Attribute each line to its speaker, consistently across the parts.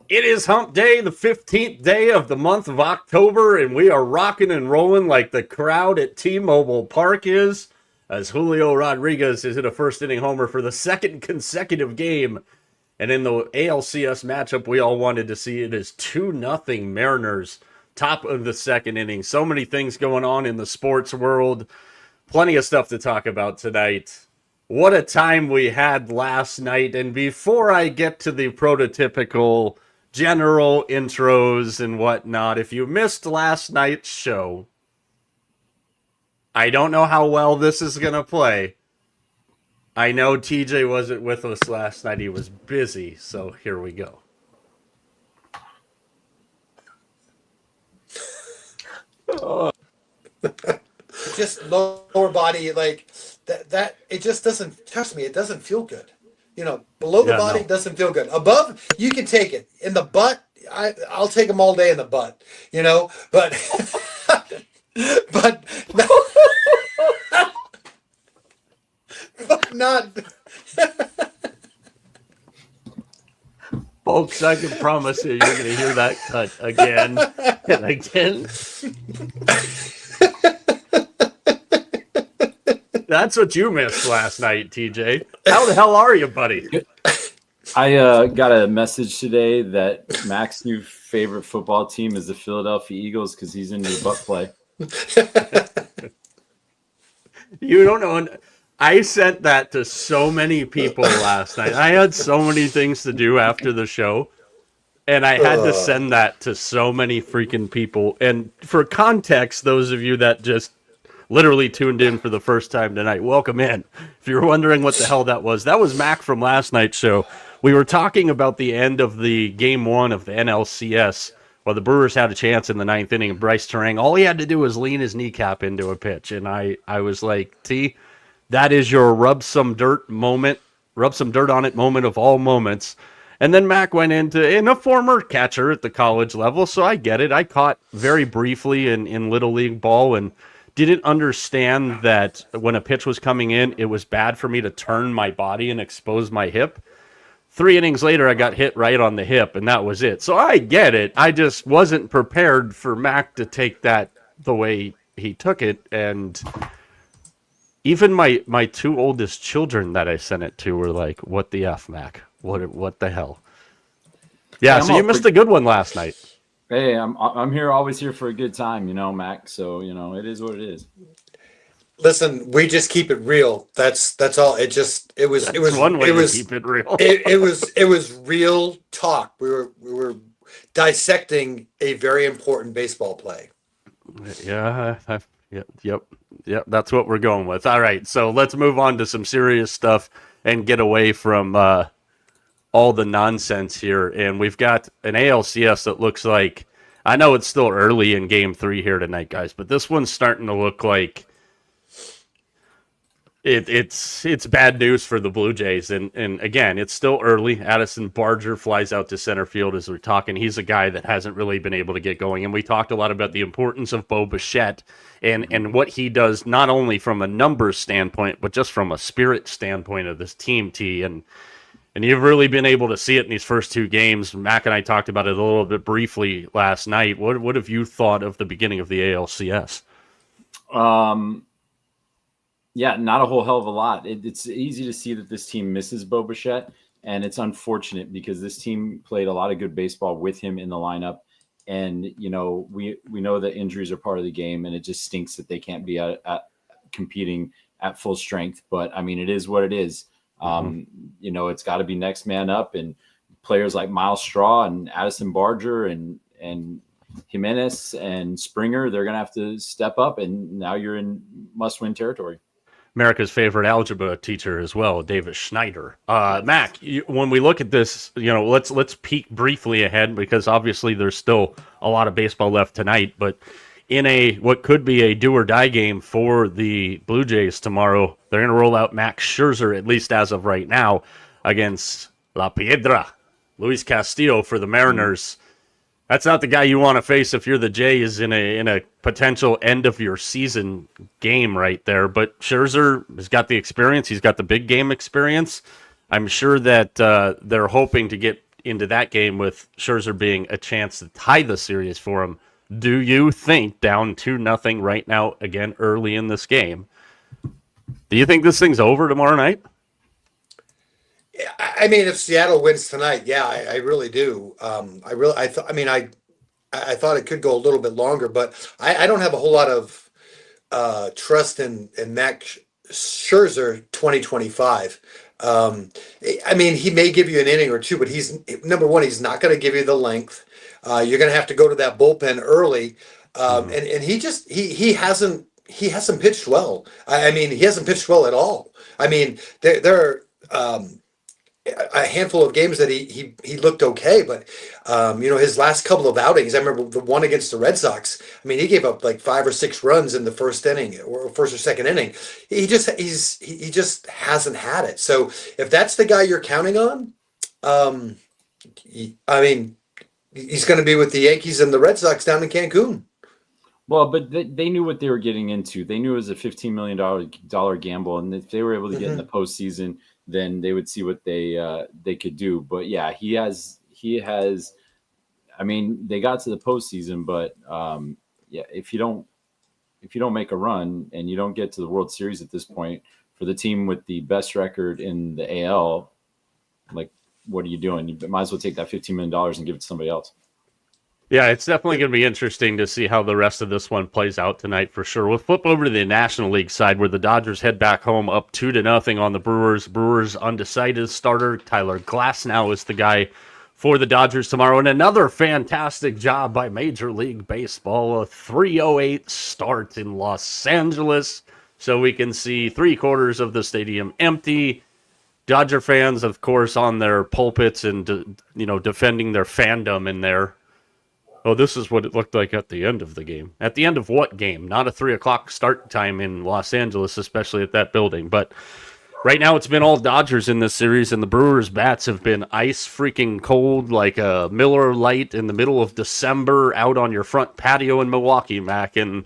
Speaker 1: It is hump day, the 15th day of the month of October, and we are rocking and rolling like the crowd at T-Mobile Park is, as Julio Rodriguez is in a first inning homer for the second consecutive game. And in the ALCS matchup we all wanted to see, it is 2-0 Mariners, top of the second inning. So many things going on in the sports world. Plenty of stuff to talk about tonight. What a time we had last night. And before I get to the prototypical general intros and whatnot, if you missed last night's show, I don't know how well this is going to play. I know TJ wasn't with us last night. He was busy. So here we go.
Speaker 2: Just lower body, like that it just doesn't, trust me, it doesn't feel good. Below the body, it doesn't feel good. Above, you can take it. In the butt, I'll take them all day in the butt, but but but not.
Speaker 1: Folks, I can promise you, you're going to hear that cut again and again. That's what you missed last night, TJ. How the hell are you, buddy?
Speaker 3: I got a message today that Mack's new favorite football team is the Philadelphia Eagles because he's into the butt play.
Speaker 1: You don't know. I sent that to so many people last night. I had so many things to do after the show, and I had to send that to so many freaking people. And for context, those of you that just literally tuned in for the first time tonight, welcome in. If you're wondering what the hell that was Mack from last night's show. We were talking about the end of the game one of the NLCS. Well, the Brewers had a chance in the ninth inning, and Bryce Terang, all he had to do was lean his kneecap into a pitch. And I was like, T, that is your rub some dirt on it moment of all moments. And then Mack went in a former catcher at the college level, so I get it. I caught very briefly in Little League ball and didn't understand that when a pitch was coming in, it was bad for me to turn my body and expose my hip. 3 innings later, I got hit right on the hip, and that was it. So I get it. I just wasn't prepared for Mack to take that the way he took it. And even my 2 oldest children that I sent it to were like, what the F, Mack? What the hell? Yeah, so you missed a good one last night.
Speaker 3: Hey, I'm here, always here for a good time, Mac. So, it is what it is.
Speaker 2: Listen, we just keep it real. That's all. It was
Speaker 1: one way to keep it real.
Speaker 2: It was real talk. We were dissecting a very important baseball play.
Speaker 1: Yeah. Yep. That's what we're going with. All right, so let's move on to some serious stuff and get away from all the nonsense here. And we've got an ALCS that looks like, I know it's still early in game 3 here tonight, guys, but this one's starting to look like it's bad news for the Blue Jays. And again, it's still early. Addison Barger flies out to center field as we're talking. He's a guy that hasn't really been able to get going. And we talked a lot about the importance of Bo Bichette and what he does, not only from a numbers standpoint, but just from a spirit standpoint of this team, T. And you've really been able to see it in these first 2 games. Mack and I talked about it a little bit briefly last night. What have you thought of the beginning of the ALCS?
Speaker 3: Yeah, not a whole hell of a lot. It's easy to see that this team misses Bo Bichette, and it's unfortunate because this team played a lot of good baseball with him in the lineup. And, we know that injuries are part of the game, and it just stinks that they can't be at competing at full strength. But, I mean, it is what it is. It's got to be next man up, and players like Miles Straw and Addison Barger and Jimenez and Springer, they're going to have to step up, and now you're in must-win territory.
Speaker 1: America's favorite algebra teacher as well, David Schneider. Mack, when we look at this, let's peek briefly ahead because obviously there's still a lot of baseball left tonight. But in what could be a do-or-die game for the Blue Jays tomorrow, they're going to roll out Max Scherzer, at least as of right now, against La Piedra, Luis Castillo for the Mariners. That's not the guy you want to face if you're the Jays in a potential end of your season game right there. But Scherzer has got the experience. He's got the big game experience. I'm sure that they're hoping to get into that game with Scherzer being a chance to tie the series for him. Do you think down 2-0 right now, again early in this game, do you think this thing's over tomorrow night?
Speaker 2: I mean, if Seattle wins tonight, yeah, I really do. I thought it could go a little bit longer, but I don't have a whole lot of trust in Mack Scherzer 2025. I mean, he may give you an inning or two, but he's number one. He's not going to give you the length. You're going to have to go to that bullpen early, and he hasn't pitched well. I mean, he hasn't pitched well at all. I mean, there are a handful of games that he looked okay, but his last couple of outings, I remember the one against the Red Sox. I mean, he gave up like 5 or 6 runs in the first inning or first or second inning. He just hasn't had it. So if that's the guy you're counting on, I mean, he's going to be with the Yankees and the Red Sox down in Cancun.
Speaker 3: Well, but they knew what they were getting into. They knew it was a $15 million gamble, and if they were able to get in the postseason, then they would see what they could do. But yeah, he has. I mean, they got to the postseason, but yeah, if you don't make a run and you don't get to the World Series at this point, for the team with the best record in the AL, like, what are you doing? You might as well take that $15 million and give it to somebody else.
Speaker 1: Yeah, it's definitely going to be interesting to see how the rest of this one plays out tonight for sure. We'll flip over to the National League side where the Dodgers head back home up 2-0 on the Brewers. Brewers undecided starter Tyler Glasnow is the guy for the Dodgers tomorrow. And another fantastic job by Major League Baseball, a 3:08 start in Los Angeles. So we can see 3/4 of the stadium empty. Dodger fans, of course, on their pulpits and defending their fandom in there. Oh, this is what it looked like at the end of the game. At the end of what game? Not a 3 o'clock start time in Los Angeles, especially at that building. But right now it's been all Dodgers in this series, and the Brewers' bats have been ice freaking cold like a Miller Lite in the middle of December out on your front patio in Milwaukee, Mac. And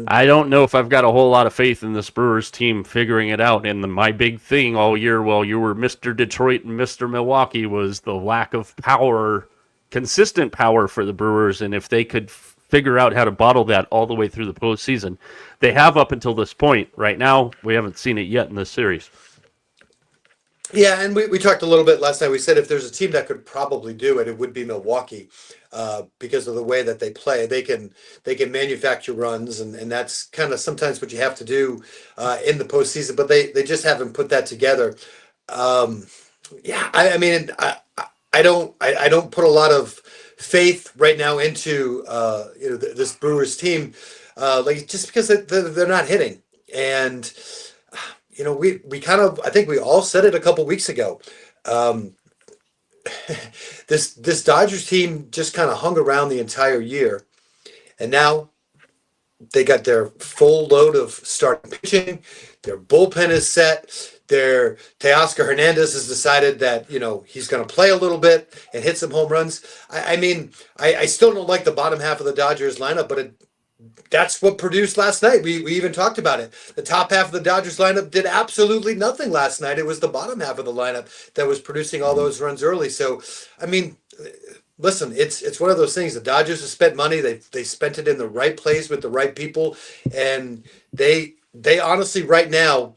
Speaker 1: I don't know if I've got a whole lot of faith in this Brewers team figuring it out. And my big thing all year while you were Mr. Detroit and Mr. Milwaukee was the lack of power, consistent power for the Brewers, and if they could figure out how to bottle that all the way through the postseason, they have up until this point. Right now, we haven't seen it yet in this series.
Speaker 2: Yeah, and we talked a little bit last night. We said if there's a team that could probably do it, it would be Milwaukee, because of the way that they play. They can manufacture runs, and that's kind of sometimes what you have to do in the postseason. But they just haven't put that together. Yeah, I mean, I don't put a lot of faith right now into this Brewers team, just because they're not hitting. And we kind of, I think we all said it a couple weeks ago. This Dodgers team just kind of hung around the entire year, and now they got their full load of starting pitching. Their bullpen is set. Teoscar Hernandez has decided that he's going to play a little bit and hit some home runs. I mean, I still don't like the bottom half of the Dodgers lineup, but that's what produced last night. We even talked about it. The top half of the Dodgers lineup did absolutely nothing last night. It was the bottom half of the lineup that was producing all those runs early. So, I mean, listen, it's one of those things. The Dodgers have spent money. They spent it in the right place with the right people, and they honestly right now,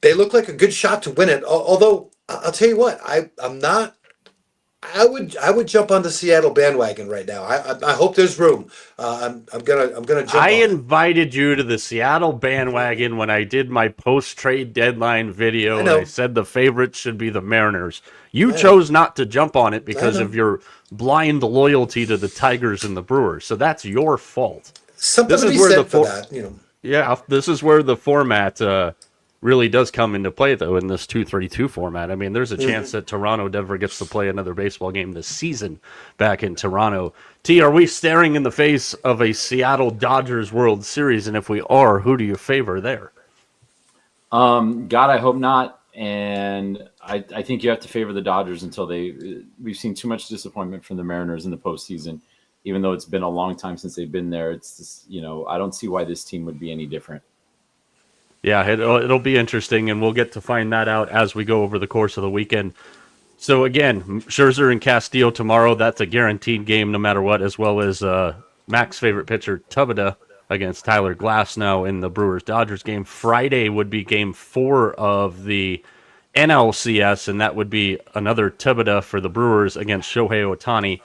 Speaker 2: they look like a good shot to win it. Although I'll tell you what, I'm not. I would jump on the Seattle bandwagon right now. I hope there's room. I'm gonna jump.
Speaker 1: I invited you to the Seattle bandwagon when I did my post-trade deadline video, and I said the favorites should be the Mariners. You chose not to jump on it because of your blind loyalty to the Tigers and the Brewers. So that's your fault.
Speaker 2: Something to be said for that,
Speaker 1: Yeah, this is where the format really does come into play, though, in this 2-3-2 format. I mean, there's a chance that Toronto never gets to play another baseball game this season back in Toronto. T, are we staring in the face of a Seattle Dodgers World Series? And if we are, who do you favor there?
Speaker 3: God, I hope not. And I think you have to favor the Dodgers until we've seen too much disappointment from the Mariners in the postseason. Even though it's been a long time since they've been there, it's just, I don't see why this team would be any different. Yeah,
Speaker 1: it'll be interesting, and we'll get to find that out as we go over the course of the weekend. So again, Scherzer and Castillo tomorrow. That's a guaranteed game no matter what, as well as Mack's favorite pitcher, Tubada, against Tyler Glasnow in the Brewers-Dodgers game. Friday would be game 4 of the NLCS, and that would be another Tubada for the Brewers against Shohei Ohtani.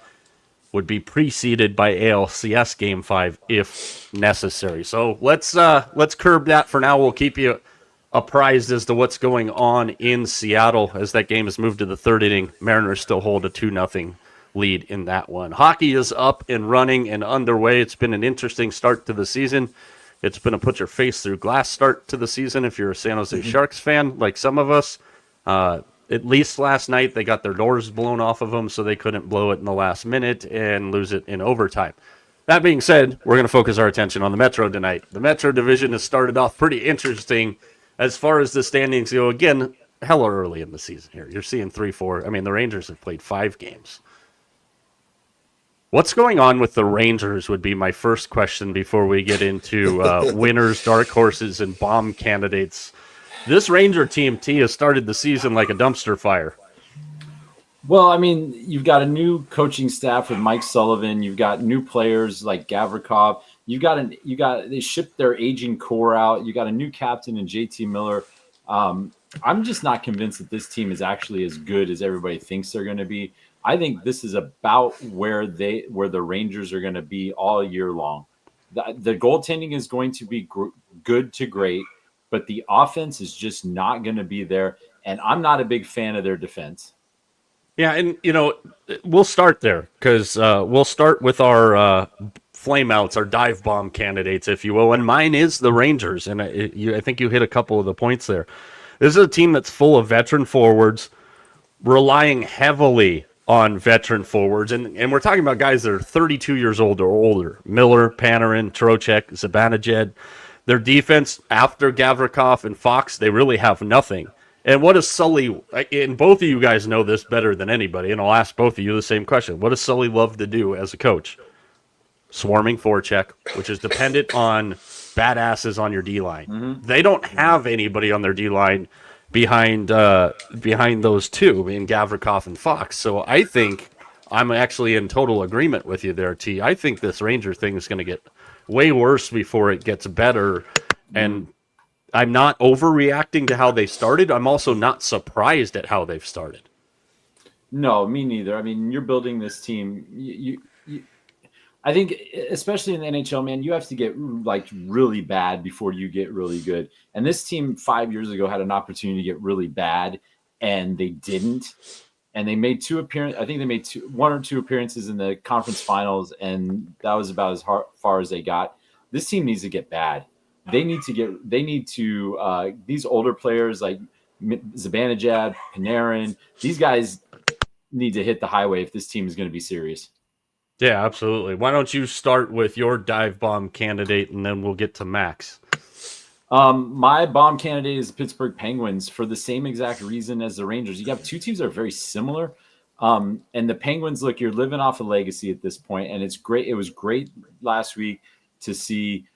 Speaker 1: Would be preceded by ALCS Game 5 if necessary. So let's curb that for now. We'll keep you apprised as to what's going on in Seattle as that game has moved to the third inning. Mariners still hold a 2-0 lead in that one. Hockey is up and running and underway. It's been an interesting start to the season. It's been a put your face through glass start to the season if you're a San Jose Sharks fan, like some of us. At least last night, they got their doors blown off of them, so they couldn't blow it in the last minute and lose it in overtime. That being said, we're going to focus our attention on the Metro tonight. The Metro division has started off pretty interesting as far as the standings go. Again, hella early in the season here. You're seeing 3-4. I mean, the Rangers have played 5 games. What's going on with the Rangers would be my first question before we get into winners, dark horses, and bomb candidates. This Ranger team, T, has started the season like a dumpster fire.
Speaker 3: Well, I mean, you've got a new coaching staff with Mike Sullivan. You've got new players like Gavrikov. They shipped their aging core out. You got a new captain in JT Miller. I'm just not convinced that this team is actually as good as everybody thinks they're going to be. I think this is about where the Rangers are going to be all year long. The goaltending is going to be good to great, but the offense is just not going to be there. And I'm not a big fan of their defense.
Speaker 1: Yeah, and, we'll start there because we'll start with our flameouts, our dive bomb candidates, if you will. And mine is the Rangers. And I think you hit a couple of the points there. This is a team that's full of veteran forwards, relying heavily on veteran forwards. And we're talking about guys that are 32 years old or older. Miller, Panarin, Trocheck, Zibanejad. Their defense, after Gavrikov and Fox, they really have nothing. And what does Sully, and both of you guys know this better than anybody, and I'll ask both of you the same question. What does Sully love to do as a coach? Swarming forecheck, which is dependent on badasses on your D-line. Mm-hmm. They don't have anybody on their D-line behind those two, in Gavrikov and Fox. So I think I'm actually in total agreement with you there, T. I think this Ranger thing is going to get way worse before it gets better. And I'm not overreacting to how they started. I'm also not surprised at how they've started.
Speaker 3: No, me neither. I mean, you're building this team. I think, especially in the NHL, man, you have to get like really bad before you get really good. And this team 5 years ago had an opportunity to get really bad, and they didn't. And they made 2 appearances. I think they made 1 or 2 appearances in the conference finals, and that was about as far as they got. This team needs to get bad. These older players like Zibanejad, Panarin, these guys need to hit the highway if this team is going to be serious.
Speaker 1: Yeah, absolutely. Why don't you start with your dive bomb candidate, and then we'll get to Max.
Speaker 3: My bomb candidate is the Pittsburgh Penguins for the same exact reason as the Rangers. You have 2 teams that are very similar. And the Penguins, look, you're living off a legacy at this point, and it's great. It was great last week to see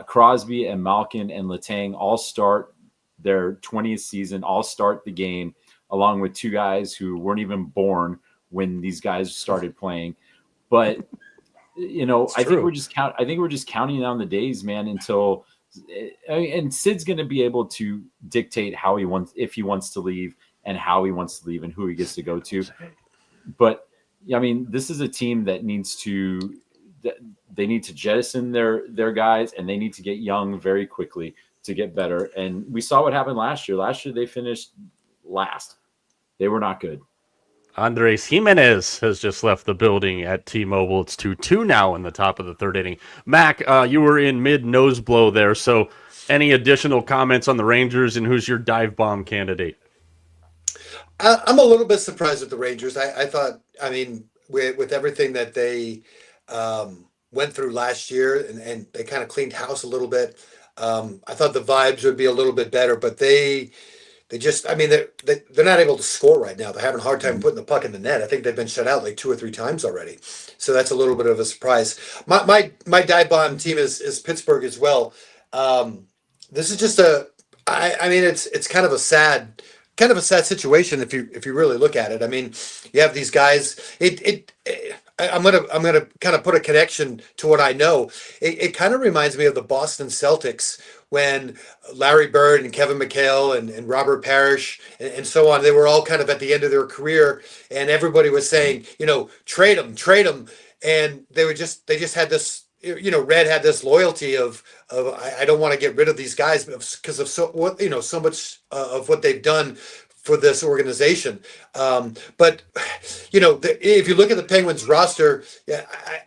Speaker 3: Crosby and Malkin and Letang all start their 20th season, all start the game, along with 2 guys who weren't even born when these guys started playing. But I think we're just counting down the days, man, until and Sid's going to be able to dictate if he wants to leave and how he wants to leave and who he gets to go to. But I mean, this is a team that needs to jettison their guys, and they need to get young very quickly to get better. And we saw what happened last year. Last year they finished last. They were not good.
Speaker 1: Andres Jimenez has just left the building at T-Mobile. It's 2-2 now in the top of the third inning. Mac, you were in mid-nose blow there, so any additional comments on the Rangers, and who's your dive bomb candidate?
Speaker 2: I'm a little bit surprised with the Rangers. I thought, with everything that they went through last year, and they kind of cleaned house a little bit, I thought the vibes would be a little bit better, but they're not able to score right now. They're having a hard time putting the puck in the net. I think they've been shut out like 2 or 3 times already. So that's a little bit of a surprise. My dive bomb team is Pittsburgh as well. This is just it's kind of a sad kind of a sad situation if you really look at it. I mean, you have these guys. I'm gonna kind of put a connection to what I know. It kind of reminds me of the Boston Celtics when Larry Bird and Kevin McHale and Robert Parrish and so on, they were all kind of at the end of their career, and everybody was saying, trade them, and they just had this. Red had this loyalty of I don't want to get rid of these guys because of so much of what they've done for this organization. But if you look at the Penguins roster,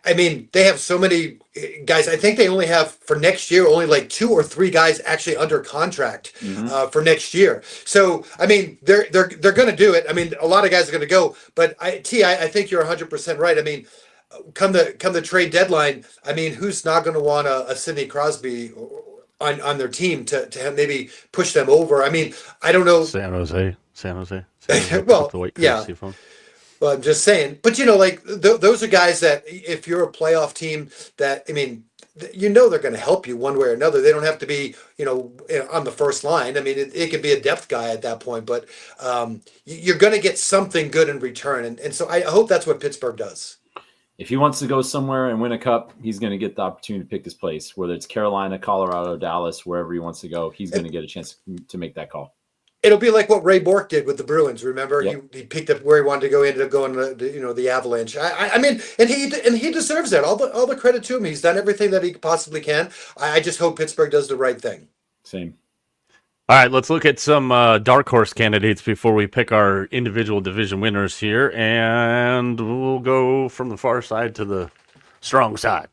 Speaker 2: I mean, they have so many guys. I think they only have for next year only like 2 or 3 guys actually under contract for next year. So I mean, they're going to do it. I mean, a lot of guys are going to go. But I think you're 100% right. I mean, come the trade deadline, I mean, who's not going to want a Sidney Crosby on their team to have maybe push them over? I mean, I don't know.
Speaker 1: San Jose.
Speaker 2: Well, yeah. Well, I'm just saying. But those are guys that if you're a playoff team, that I mean, they're going to help you one way or another. They don't have to be on the first line. I mean, it could be a depth guy at that point, but you're going to get something good in return, and so I hope that's what Pittsburgh does.
Speaker 3: If he wants to go somewhere and win a cup, he's going to get the opportunity to pick his place, whether it's Carolina, Colorado, Dallas, wherever he wants to go. He's going to get a chance to make that call.
Speaker 2: It'll be like what Ray Bourque did with the Bruins. Remember,
Speaker 3: yep.
Speaker 2: he picked up where he wanted to go. He ended up going to the Avalanche. I mean, and he deserves that. All the credit to him. He's done everything that he possibly can. I just hope Pittsburgh does the right thing.
Speaker 3: Same.
Speaker 1: All right, let's look at some dark horse candidates before we pick our individual division winners here, and we'll go from the far side to the strong side.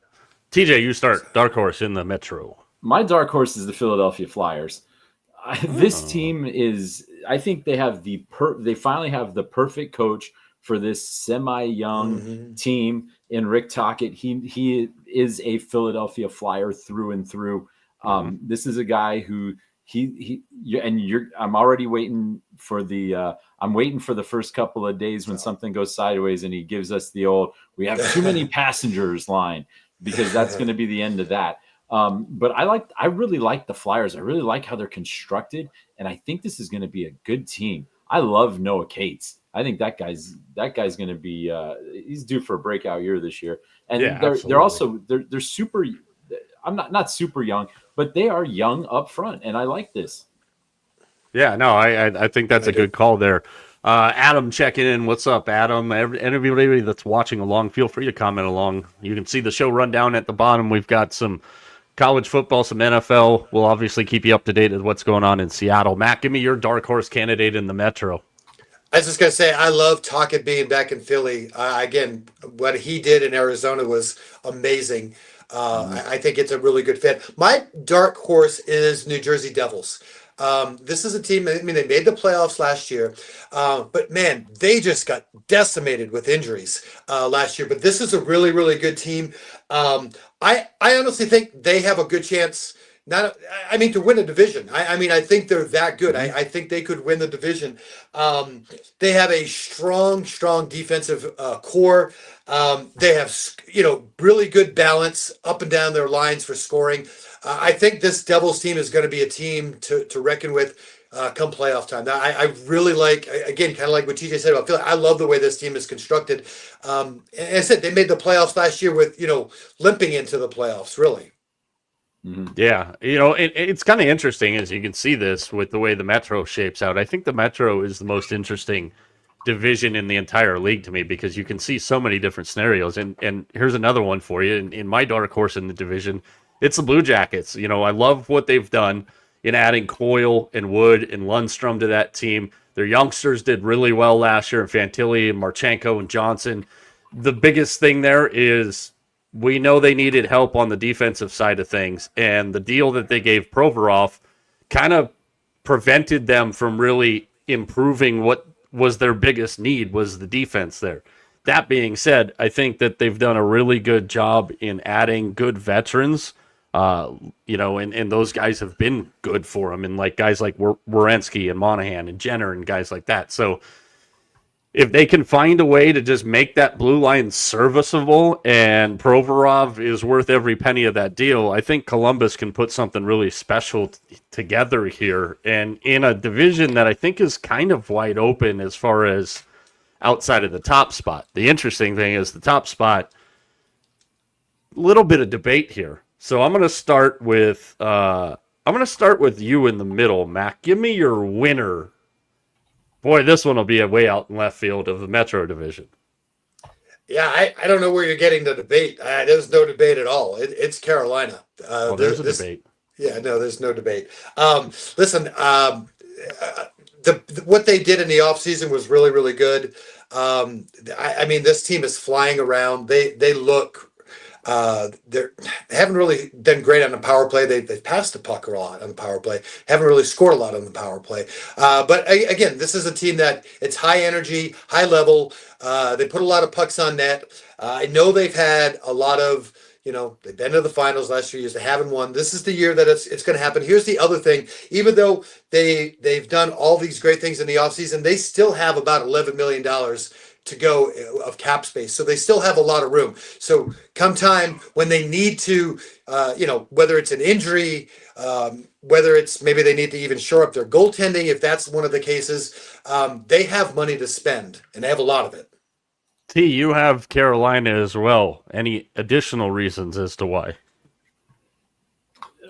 Speaker 1: TJ, you start. Dark horse in the Metro.
Speaker 3: My dark horse is the Philadelphia Flyers. This team is, I think they have they finally have the perfect coach for this semi-young team in Rick Tocchet. He is a Philadelphia Flyer through and through. This is a guy who I'm already waiting for I'm waiting for the first couple of days when something goes sideways and he gives us the old, we have too many passengers line, because that's going to be the end of that. But I really like the Flyers. I really like how they're constructed, and I think this is going to be a good team. I love Noah Cates. I think that guy's going to be he's due for a breakout year this year. And they're also they're super. I'm not super young, but they are young up front, and I like this.
Speaker 1: Yeah, no, I think that's a good call there. Adam checking in. What's up, Adam? Everybody that's watching along, feel free to comment along. You can see the show rundown at the bottom. We've got some college football, some NFL. We'll obviously keep you up to date with what's going on in Seattle. Matt, give me your dark horse candidate in the Metro.
Speaker 2: I was just going to say, I love Tocchet being back in Philly. Again, what he did in Arizona was amazing. I think it's a really good fit. My dark horse is New Jersey Devils. This is a team, I mean, they made the playoffs last year, but man, they just got decimated with injuries last year. But this is a really, really good team. I honestly think they have a good chance. To win a division. I think they're that good. I think they could win the division. They have a strong defensive core. They have, really good balance up and down their lines for scoring. I think this Devils team is going to be a team to reckon with come playoff time. Now, I really like, again, kind of like what TJ said about Philly. I love the way this team is constructed. And I said they made the playoffs last year with, limping into the playoffs, really.
Speaker 1: Mm-hmm. Yeah, it's kind of interesting as you can see this with the way the Metro shapes out. I think the Metro is the most interesting division in the entire league to me because you can see so many different scenarios. And here's another one for you. In my dark horse in the division, it's the Blue Jackets. I love what they've done in adding Coyle and Wood and Lundstrom to that team. Their youngsters did really well last year, Fantilli and Marchenko and Johnson. The biggest thing there is we know they needed help on the defensive side of things, and the deal that they gave Provorov kind of prevented them from really improving what was their biggest need, was the defense there. That being said, I think that they've done a really good job in adding good veterans, and those guys have been good for them, and like guys like Werenski and Monahan and Jenner and guys like that. So if they can find a way to just make that blue line serviceable and Provorov is worth every penny of that deal, I think Columbus can put something really special together here. And in a division that I think is kind of wide open as far as outside of the top spot. The interesting thing is the top spot, a little bit of debate here. So I'm going to start with you in the middle, Mac. Give me your winner. Boy, this one will be a way out in left field of the Metro Division.
Speaker 2: Yeah, I don't know where you're getting the debate. There's no debate at all. It's Carolina.
Speaker 1: There's a debate.
Speaker 2: Yeah, no, there's no debate. Listen, what they did in the offseason was really, really good. I mean, this team is flying around. They look. They haven't really done great on the power play. They've passed the puck a lot on the power play. Haven't really scored a lot on the power play. But again, this is a team that it's high energy, high level. They put a lot of pucks on net. I know they've had a lot of, they've been to the finals last few years. They haven't won. This is the year that it's going to happen. Here's the other thing. Even though they've done all these great things in the offseason, they still have about $11 million to go of cap space. So they still have a lot of room. So come time when they need to, whether it's an injury, whether it's maybe they need to even shore up their goaltending, if that's one of the cases, they have money to spend and they have a lot of it.
Speaker 1: T, you have Carolina as well. Any additional reasons as to why?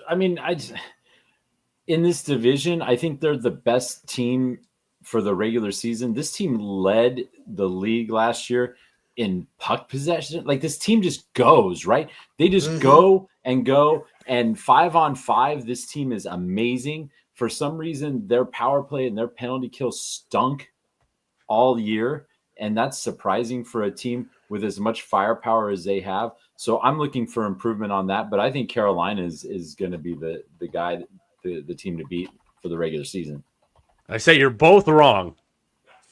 Speaker 3: I mean, in this division, I think they're the best team for the regular season. This team led the league last year in puck possession. Like, this team just goes, right? They just go. And 5-on-5, this team is amazing. For some reason, their power play and their penalty kill stunk all year. And that's surprising for a team with as much firepower as they have. So I'm looking for improvement on that. But I think Carolina is going to be the guy, the team to beat for the regular season.
Speaker 1: I say you're both wrong.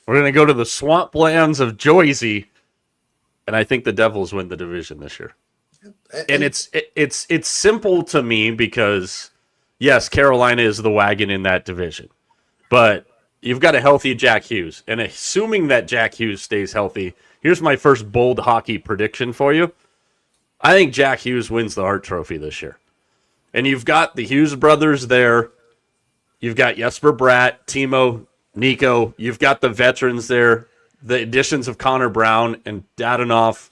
Speaker 1: We're going to go to the swamplands of Jersey, and I think the Devils win the division this year. And it's simple to me because, yes, Carolina is the wagon in that division. But you've got a healthy Jack Hughes. And assuming that Jack Hughes stays healthy, here's my first bold hockey prediction for you. I think Jack Hughes wins the Hart Trophy this year. And you've got the Hughes brothers there. You've got Jesper Bratt, Timo, Nico. You've got the veterans there. The additions of Connor Brown and Dadonov.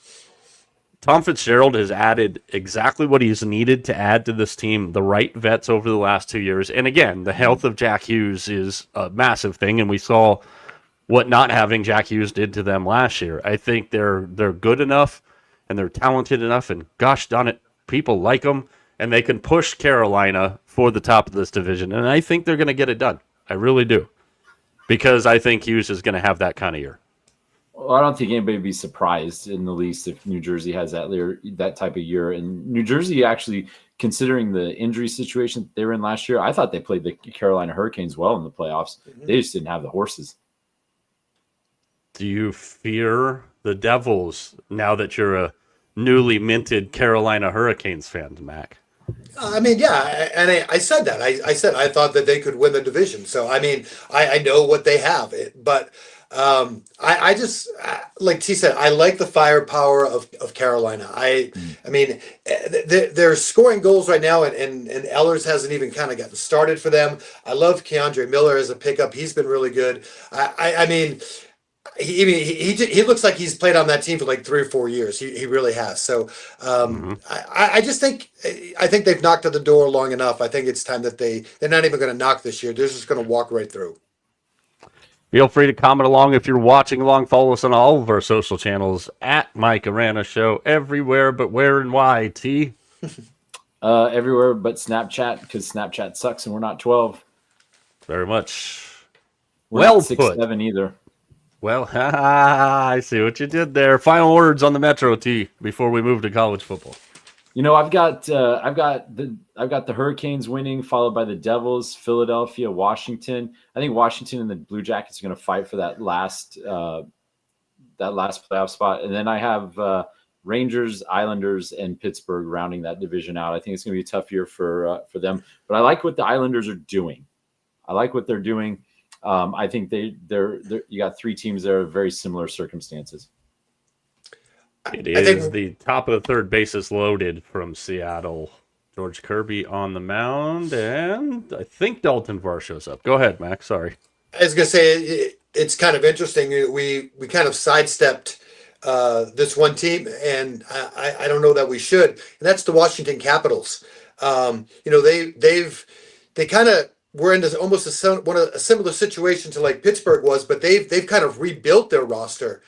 Speaker 1: Tom Fitzgerald has added exactly what he's needed to add to this team, the right vets over the last 2 years. And again, the health of Jack Hughes is a massive thing, and we saw what not having Jack Hughes did to them last year. I think they're good enough, and they're talented enough, and gosh darn it, people like them, and they can push Carolina for the top of this division. And I think they're going to get it done. I really do. Because I think Hughes is going to have that kind of year.
Speaker 3: Well, I don't think anybody would be surprised in the least if New Jersey has that type of year. And New Jersey, actually, considering the injury situation they were in last year, I thought they played the Carolina Hurricanes well in the playoffs. They just didn't have the horses.
Speaker 1: Do you fear the Devils now that you're a newly minted Carolina Hurricanes fan, Mac?
Speaker 2: I mean, yeah, and I said that. I said I thought that they could win the division. So, I mean, I know what they have. But I just, like T said, I like the firepower of Carolina. I mean, they're scoring goals right now, and Ehlers hasn't even kind of gotten started for them. I love Keandre Miller as a pickup. He's been really good. I mean, he looks like he's played on that team for like 3 or 4 years. He really has. So I just think they've knocked at the door long enough. I think it's time that they're not even going to knock this year. They're just going to walk right through.
Speaker 1: Feel free to comment along if you're watching along. Follow us on all of our social channels at Mike Arana Show. Everywhere but where and why, T?
Speaker 3: Everywhere but Snapchat, because Snapchat sucks and we're not 12.
Speaker 1: Very much.
Speaker 3: We're
Speaker 1: Well
Speaker 3: not 6,
Speaker 1: put.
Speaker 3: 7 either.
Speaker 1: Well, I see what you did there. Final words on the Metro, T, before we move to college football.
Speaker 3: You know, I've got the Hurricanes winning, followed by the Devils, Philadelphia, Washington. I think Washington and the Blue Jackets are going to fight for that last playoff spot, and then I have Rangers, Islanders, and Pittsburgh rounding that division out. I think it's going to be a tough year for them, but I like what the Islanders are doing. I like what they're doing. I think they're you got three teams that are very similar circumstances.
Speaker 1: It
Speaker 2: I
Speaker 1: is
Speaker 2: think
Speaker 1: the top of the third, bases loaded from Seattle. George Kirby on the mound, and I think Dalton Varsho's up. Go ahead, Mac. Sorry.
Speaker 2: I was gonna say it's kind of interesting. We kind of sidestepped this one team, and I don't know that we should. And that's the Washington Capitals. They kind of were in this almost a similar situation to like Pittsburgh was, but they've kind of rebuilt their roster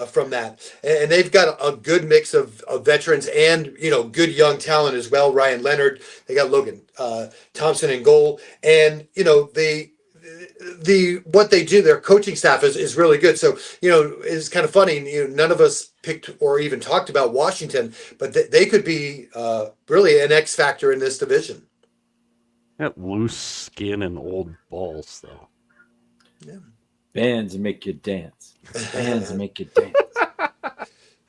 Speaker 2: from that, and they've got a good mix of veterans and good young talent as well. Ryan Leonard, they got Logan Thompson in goal, and what they do, their coaching staff is really good. So it's kind of funny. None of us picked or even talked about Washington, but they could be really an X factor in this division.
Speaker 1: Got loose skin and old balls, though.
Speaker 2: Yeah.
Speaker 3: Bands make you dance. Bands make you dance.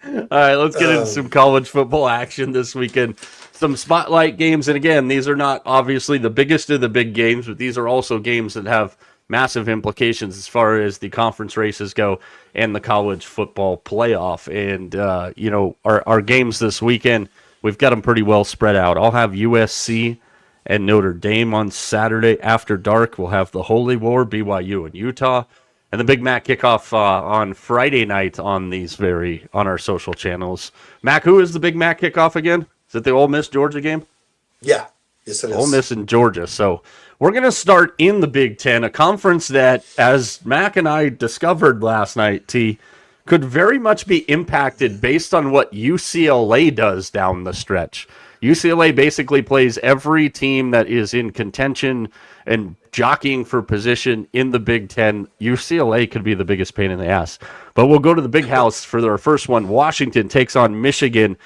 Speaker 1: All right, let's get into some college football action this weekend. Some spotlight games, and again, these are not obviously the biggest of the big games, but these are also games that have massive implications as far as the conference races go and the college football playoff. And our games this weekend, we've got them pretty well spread out. I'll have USC and Notre Dame on Saturday after dark. We'll have the Holy War, BYU and Utah. And the Big Mac kickoff on Friday night on our social channels. Mac, who is the Big Mac kickoff again? Is it the Ole Miss Georgia game?
Speaker 2: Yeah, yes it is.
Speaker 1: Ole Miss and Georgia. So we're going to start in the Big Ten, a conference that, as Mac and I discovered last night, could very much be impacted based on what UCLA does down the stretch. UCLA basically plays every team that is in contention and jockeying for position in the Big Ten. UCLA could be the biggest pain in the ass. But we'll go to the big house for our first one. Washington takes on Michigan.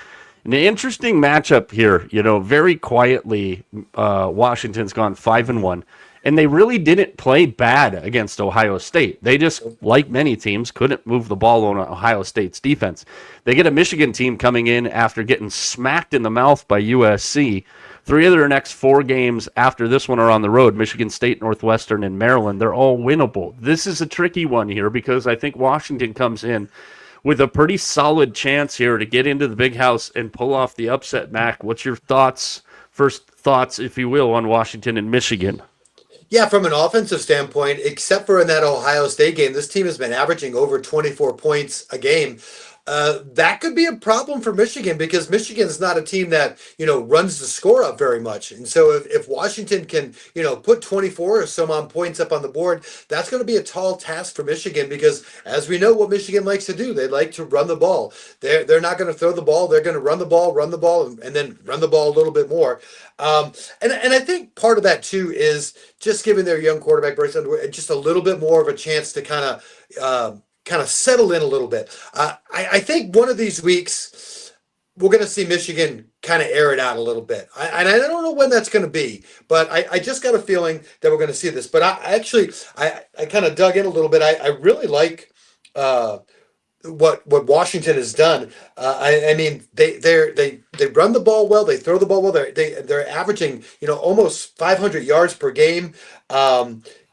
Speaker 1: An interesting matchup here. Very quietly, Washington's gone 5-1. And they really didn't play bad against Ohio State. They just, like many teams, couldn't move the ball on Ohio State's defense. They get a Michigan team coming in after getting smacked in the mouth by USC. 3 of their next 4 games after this one are on the road. Michigan State, Northwestern, and Maryland. They're all winnable. This is a tricky one here because I think Washington comes in with a pretty solid chance here to get into the big house and pull off the upset. Mac, what's your first thoughts, if you will, on Washington and Michigan?
Speaker 2: Yeah, from an offensive standpoint, except for in that Ohio State game, this team has been averaging over 24 points a game. That could be a problem for Michigan because Michigan is not a team that, runs the score up very much. And so if Washington can, put 24 or some on points up on the board, that's going to be a tall task for Michigan because as we know what Michigan likes to do, they like to run the ball. They're not going to throw the ball. They're going to run the ball, and then run the ball a little bit more. And I think part of that too is just giving their young quarterback Bryce Underwood just a little bit more of a chance to kind of settle in a little bit. I think one of these weeks we're going to see Michigan kind of air it out a little bit. I don't know when that's going to be, but I just got a feeling that we're going to see this. But I kind of dug in a little bit. I really like what Washington has done. I mean they run the ball well. They throw the ball well. They're averaging almost 500 yards per game.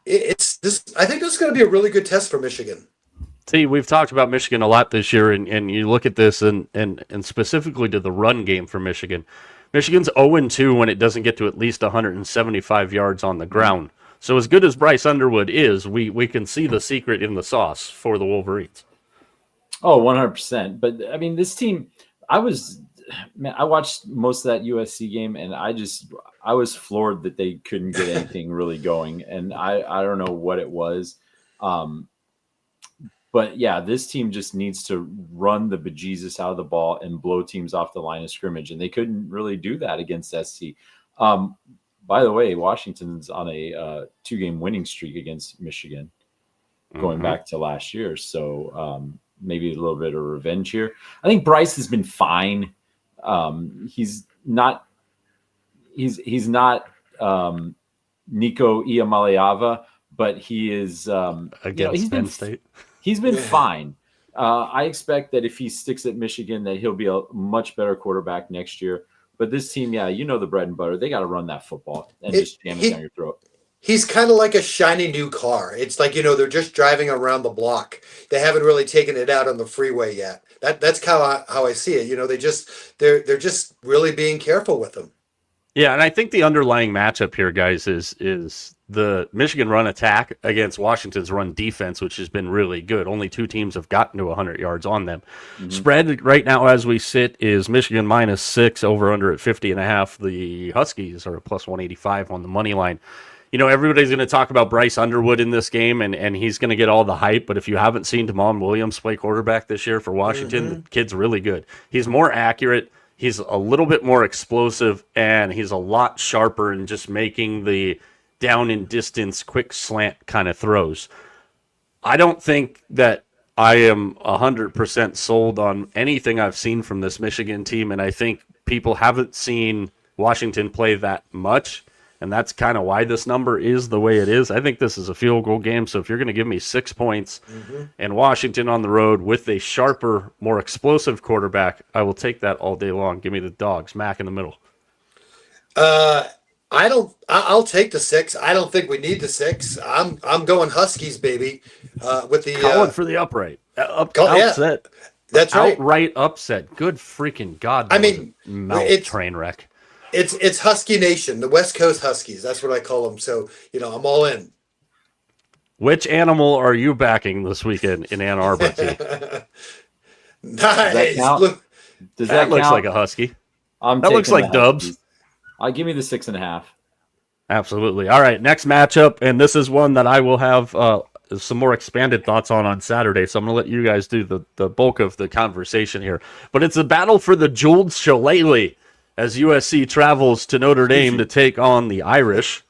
Speaker 2: It's this. I think this is going to be a really good test for Michigan.
Speaker 1: See, we've talked about Michigan a lot this year, and you look at this and specifically to the run game for Michigan. Michigan's 0-2 when it doesn't get to at least 175 yards on the ground. So as good as Bryce Underwood is, we can see the secret in the sauce for the Wolverines.
Speaker 3: Oh, 100%. But, I mean, this team, I watched most of that USC game, and I was floored that they couldn't get anything really going. And I don't know what it was. But yeah, this team just needs to run the bejesus out of the ball and blow teams off the line of scrimmage. And they couldn't really do that against SC. By the way, Washington's on a 2-game winning streak against Michigan going back to last year. So maybe a little bit of revenge here. I think Bryce has been fine. He's not Nico Iamaleava, but he is
Speaker 1: against Penn State.
Speaker 3: He's been fine. I expect that if he sticks at Michigan, that he'll be a much better quarterback next year. But this team, the bread and butter. They got to run that football and just jam it down your throat.
Speaker 2: he's kind of like a shiny new car. It's like, they're just driving around the block. They haven't really taken it out on the freeway yet. That's how I see it. They're just really being careful with him.
Speaker 1: Yeah, and I think the underlying matchup here, guys, is the Michigan run attack against Washington's run defense, which has been really good. Only two teams have gotten to 100 yards on them. Mm-hmm. Spread right now as we sit is Michigan -6, over under at 50.5. The Huskies are plus 185 on the money line. Everybody's going to talk about Bryce Underwood in this game, and he's going to get all the hype. But if you haven't seen Damon Williams play quarterback this year for Washington, the kid's really good. He's more accurate. He's a little bit more explosive, and he's a lot sharper in just making the down and distance, quick slant kind of throws. I don't think that I am 100% sold on anything I've seen from this Michigan team, and I think people haven't seen Washington play that much. And that's kind of why this number is the way it is. I think this is a field goal game. So if you're going to give me 6 points and Washington on the road with a sharper, more explosive quarterback, I will take that all day long. Give me the Dogs. Mack in the middle.
Speaker 2: I'll take the 6. I don't think we need the 6. I'm going Huskies, baby. With the
Speaker 1: calling for the upright.
Speaker 2: Upset. Yeah, that's right.
Speaker 1: Outright upset. Good freaking God.
Speaker 2: I mean,
Speaker 1: train wreck.
Speaker 2: It's Husky Nation, the West Coast Huskies. That's what I call them. So, I'm all in.
Speaker 1: Which animal are you backing this weekend in Ann Arbor?
Speaker 2: Nice.
Speaker 3: Does that
Speaker 1: looks
Speaker 3: count?
Speaker 1: Like a Husky.
Speaker 3: That
Speaker 1: looks like Dubs.
Speaker 3: I'll give me the 6.5.
Speaker 1: Absolutely. All right, next matchup, and this is one that I will have some more expanded thoughts on Saturday, so I'm going to let you guys do the bulk of the conversation here. But it's a battle for the jeweled shillelagh as USC travels to Notre Dame to take on the Irish.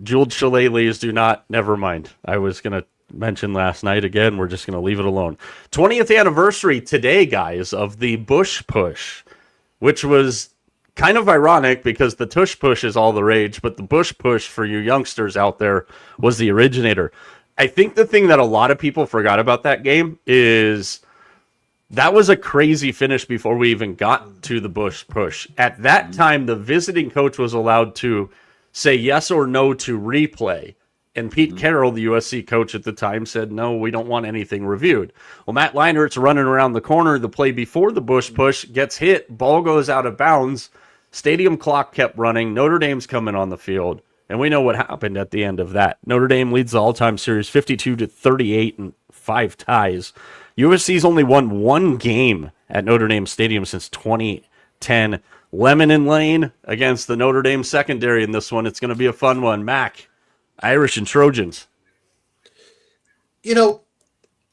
Speaker 1: Jeweled shillelaghs do not, never mind. I was going to mention last night again. We're just going to leave it alone. 20th anniversary today, guys, of the Bush Push, which was kind of ironic because the Tush Push is all the rage, but the Bush Push for you youngsters out there was the originator. I think the thing that a lot of people forgot about that game is that was a crazy finish before we even got to the Bush Push. At that time, the visiting coach was allowed to say yes or no to replay. And Pete Carroll, the USC coach at the time, said, no, we don't want anything reviewed. Well, Matt Leinert's running around the corner. The play before the Bush Push gets hit. Ball goes out of bounds. Stadium clock kept running. Notre Dame's coming on the field. And we know what happened at the end of that. Notre Dame leads the all-time series 52-38 and 5 ties. USC's only won 1 game at Notre Dame Stadium since 2010. Lemon and Lane against the Notre Dame secondary in this one. It's going to be a fun one. Mack, Irish and Trojans.
Speaker 2: The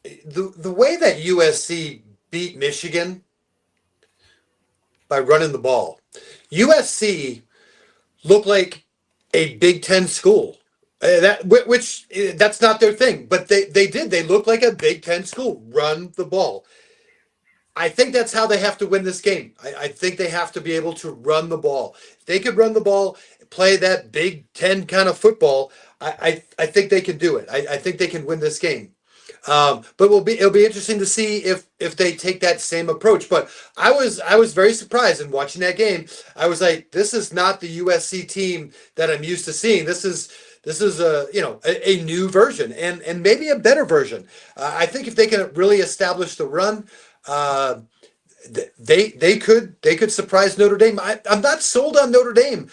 Speaker 2: way that USC beat Michigan by running the ball, USC looked like a Big Ten school. That's not their thing, but they did. They look like a Big Ten school. Run the ball. I think that's how they have to win this game. I think they have to be able to run the ball. If they could run the ball, play that Big Ten kind of football, I think they can do it. I think they can win this game. But it'll be interesting to see if they take that same approach. But I was very surprised in watching that game. I was like, this is not the USC team that I'm used to seeing. This is a new version and maybe a better version. I think if they can really establish the run, they could surprise Notre Dame. I'm not sold on Notre Dame.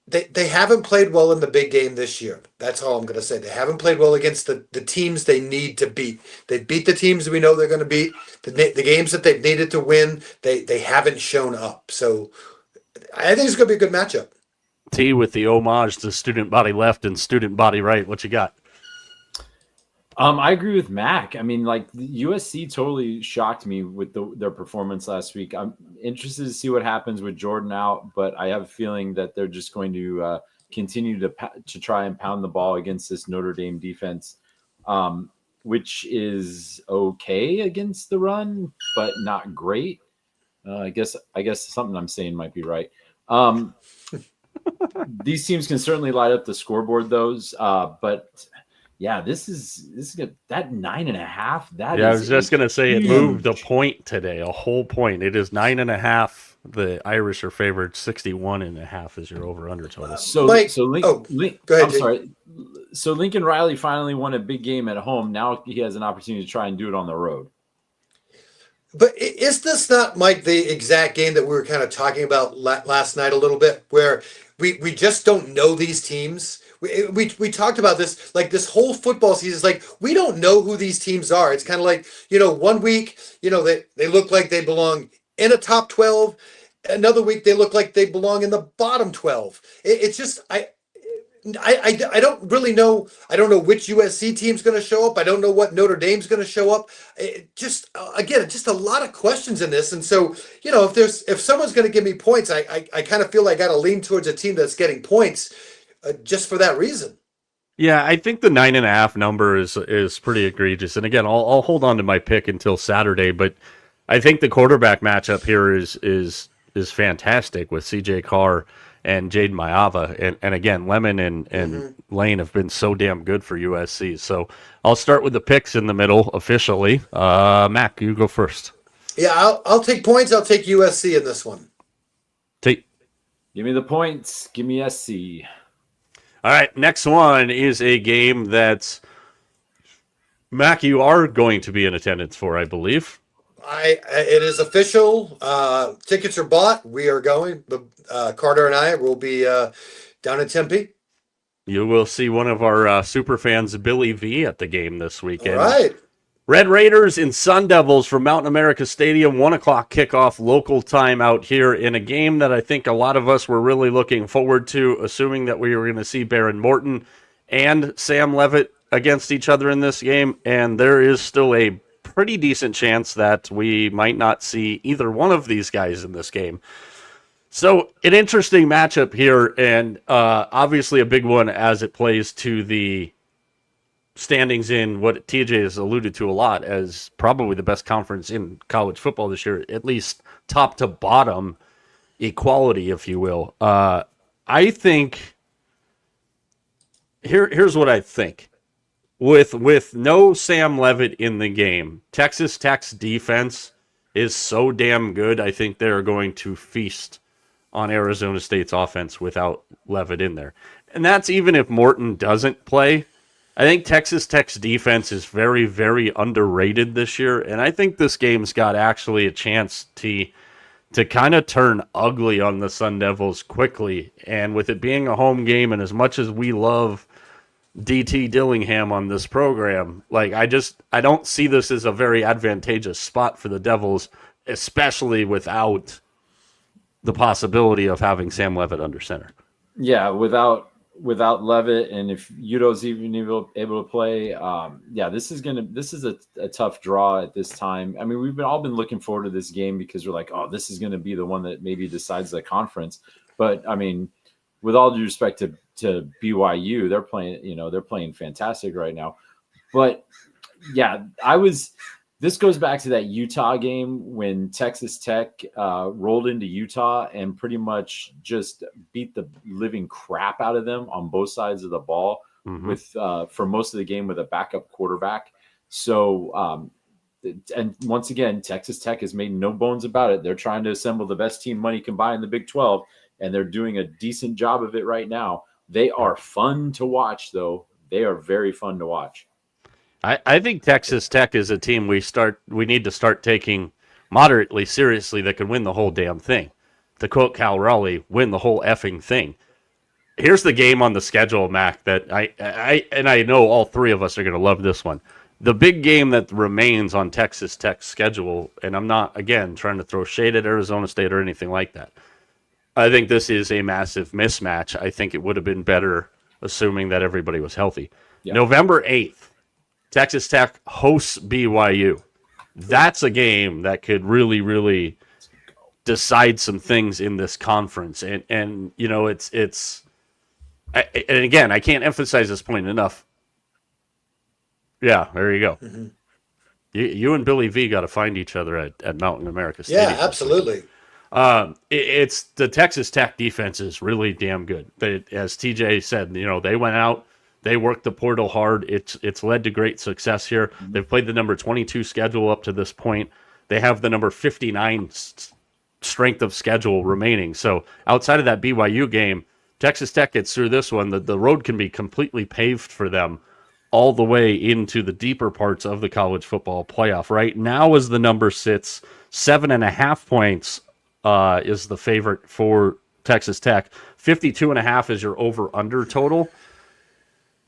Speaker 2: They haven't played well in the big game this year. That's all I'm going to say. They haven't played well against the teams they need to beat. They beat the teams we know they're going to beat. The games that they've needed to win, they haven't shown up. So I think it's going to be a good matchup.
Speaker 1: T with the homage to student body left and student body right. What you got?
Speaker 3: I agree with Mac. I mean, like USC totally shocked me with their performance last week. I'm interested to see what happens with Jordan out, but I have a feeling that they're just going to continue to try and pound the ball against this Notre Dame defense, which is okay against the run, but not great. I guess something I'm saying might be right. These teams can certainly light up the scoreboard, but yeah, this is good. That 9.5.
Speaker 1: I was just gonna say it moved a point today, a whole point. It is 9.5 The Irish are favored 61.5 is your over/under total.
Speaker 3: So,
Speaker 2: Mike,
Speaker 3: so Link,
Speaker 2: oh,
Speaker 3: Link,
Speaker 2: go ahead,
Speaker 3: I'm
Speaker 2: Jake.
Speaker 3: sorry. So Lincoln Riley finally won a big game at home. Now he has an opportunity to try and do it on the road.
Speaker 2: But is this not, Mike, the exact game that we were kind of talking about last night a little bit, where we just don't know these teams? We talked about this, like this whole football season is like, we don't know who these teams are. It's kind of like, 1 week, they look like they belong in a top 12. Another week, they look like they belong in the bottom 12. It's just, I don't really know. I don't know which USC team's going to show up. I don't know what Notre Dame's going to show up. Again, just a lot of questions in this. And so, if someone's going to give me points, I kind of feel like I got to lean towards a team that's getting points just for that reason.
Speaker 1: Yeah, I think the 9.5 number is pretty egregious. And again, I'll hold on to my pick until Saturday, but I think the quarterback matchup here is fantastic with CJ Carr and Jaden Mayava. And again, Lemon and Lane have been so damn good for USC. So I'll start with the picks in the middle officially. Mack, you go first.
Speaker 2: Yeah, I'll take points. I'll take USC in this one.
Speaker 1: Take.
Speaker 3: Give me the points. Give me SC.
Speaker 1: All right, next one is a game that, Mac, you are going to be in attendance for, I believe.
Speaker 2: It is official. Tickets are bought. We are going. Carter and I will be down in Tempe.
Speaker 1: You will see one of our super fans, Billy V, at the game this weekend.
Speaker 2: All right.
Speaker 1: Red Raiders and Sun Devils from Mountain America Stadium, 1 o'clock kickoff local time out here in a game that I think a lot of us were really looking forward to, assuming that we were going to see Baron Morton and Sam Levitt against each other in this game. And there is still a pretty decent chance that we might not see either one of these guys in this game. So an interesting matchup here, and obviously a big one as it plays to the standings in what TJ has alluded to a lot as probably the best conference in college football this year, at least top to bottom equality, if you will. I think here's what I think. With no Sam Levitt in the game, Texas Tech's defense is so damn good. I think they're going to feast on Arizona State's offense without Levitt in there. And that's even if Morton doesn't play. I think Texas Tech's defense is very, very underrated this year, and I think this game's got actually a chance to kind of turn ugly on the Sun Devils quickly. And with it being a home game, and as much as we love DT Dillingham on this program, like I don't see this as a very advantageous spot for the Devils, especially without the possibility of having Sam Levitt under center.
Speaker 3: Yeah, without Levitt, and if Udo's even able to play, this is a tough draw at this time. I mean, we've all been looking forward to this game because we're like, oh, this is going to be the one that maybe decides the conference. But I mean, with all due respect to BYU, they're playing fantastic right now. But yeah, this goes back to that Utah game when Texas Tech rolled into Utah and pretty much just beat the living crap out of them on both sides of the ball with for most of the game with a backup quarterback. So, and once again, Texas Tech has made no bones about it. They're trying to assemble the best team money can buy in the Big 12, and they're doing a decent job of it right now. They are fun to watch, though. They are very fun to watch.
Speaker 1: I think Texas Tech is a team we need to start taking moderately seriously that can win the whole damn thing. To quote Cal Raleigh, win the whole effing thing. Here's the game on the schedule, Mac, that I know all three of us are going to love this one. The big game that remains on Texas Tech's schedule, and I'm not, again, trying to throw shade at Arizona State or anything like that. I think this is a massive mismatch. I think it would have been better assuming that everybody was healthy. Yeah. November 8th. Texas Tech hosts BYU. That's a game that could really, really decide some things in this conference. And you know, and again, I can't emphasize this point enough. Yeah, there you go. Mm-hmm. You and Billy V got to find each other at Mountain America Stadium.
Speaker 2: Yeah, absolutely.
Speaker 1: It's the Texas Tech defense is really damn good. As TJ said, they went out. They worked the portal hard. It's led to great success here. Mm-hmm. They've played the number 22 schedule up to this point. They have the number 59 strength of schedule remaining. So outside of that BYU game, Texas Tech gets through this one. The road can be completely paved for them all the way into the deeper parts of the college football playoff. Right now, as the number sits, 7.5 points is the favorite for Texas Tech. 52.5 is your over-under total.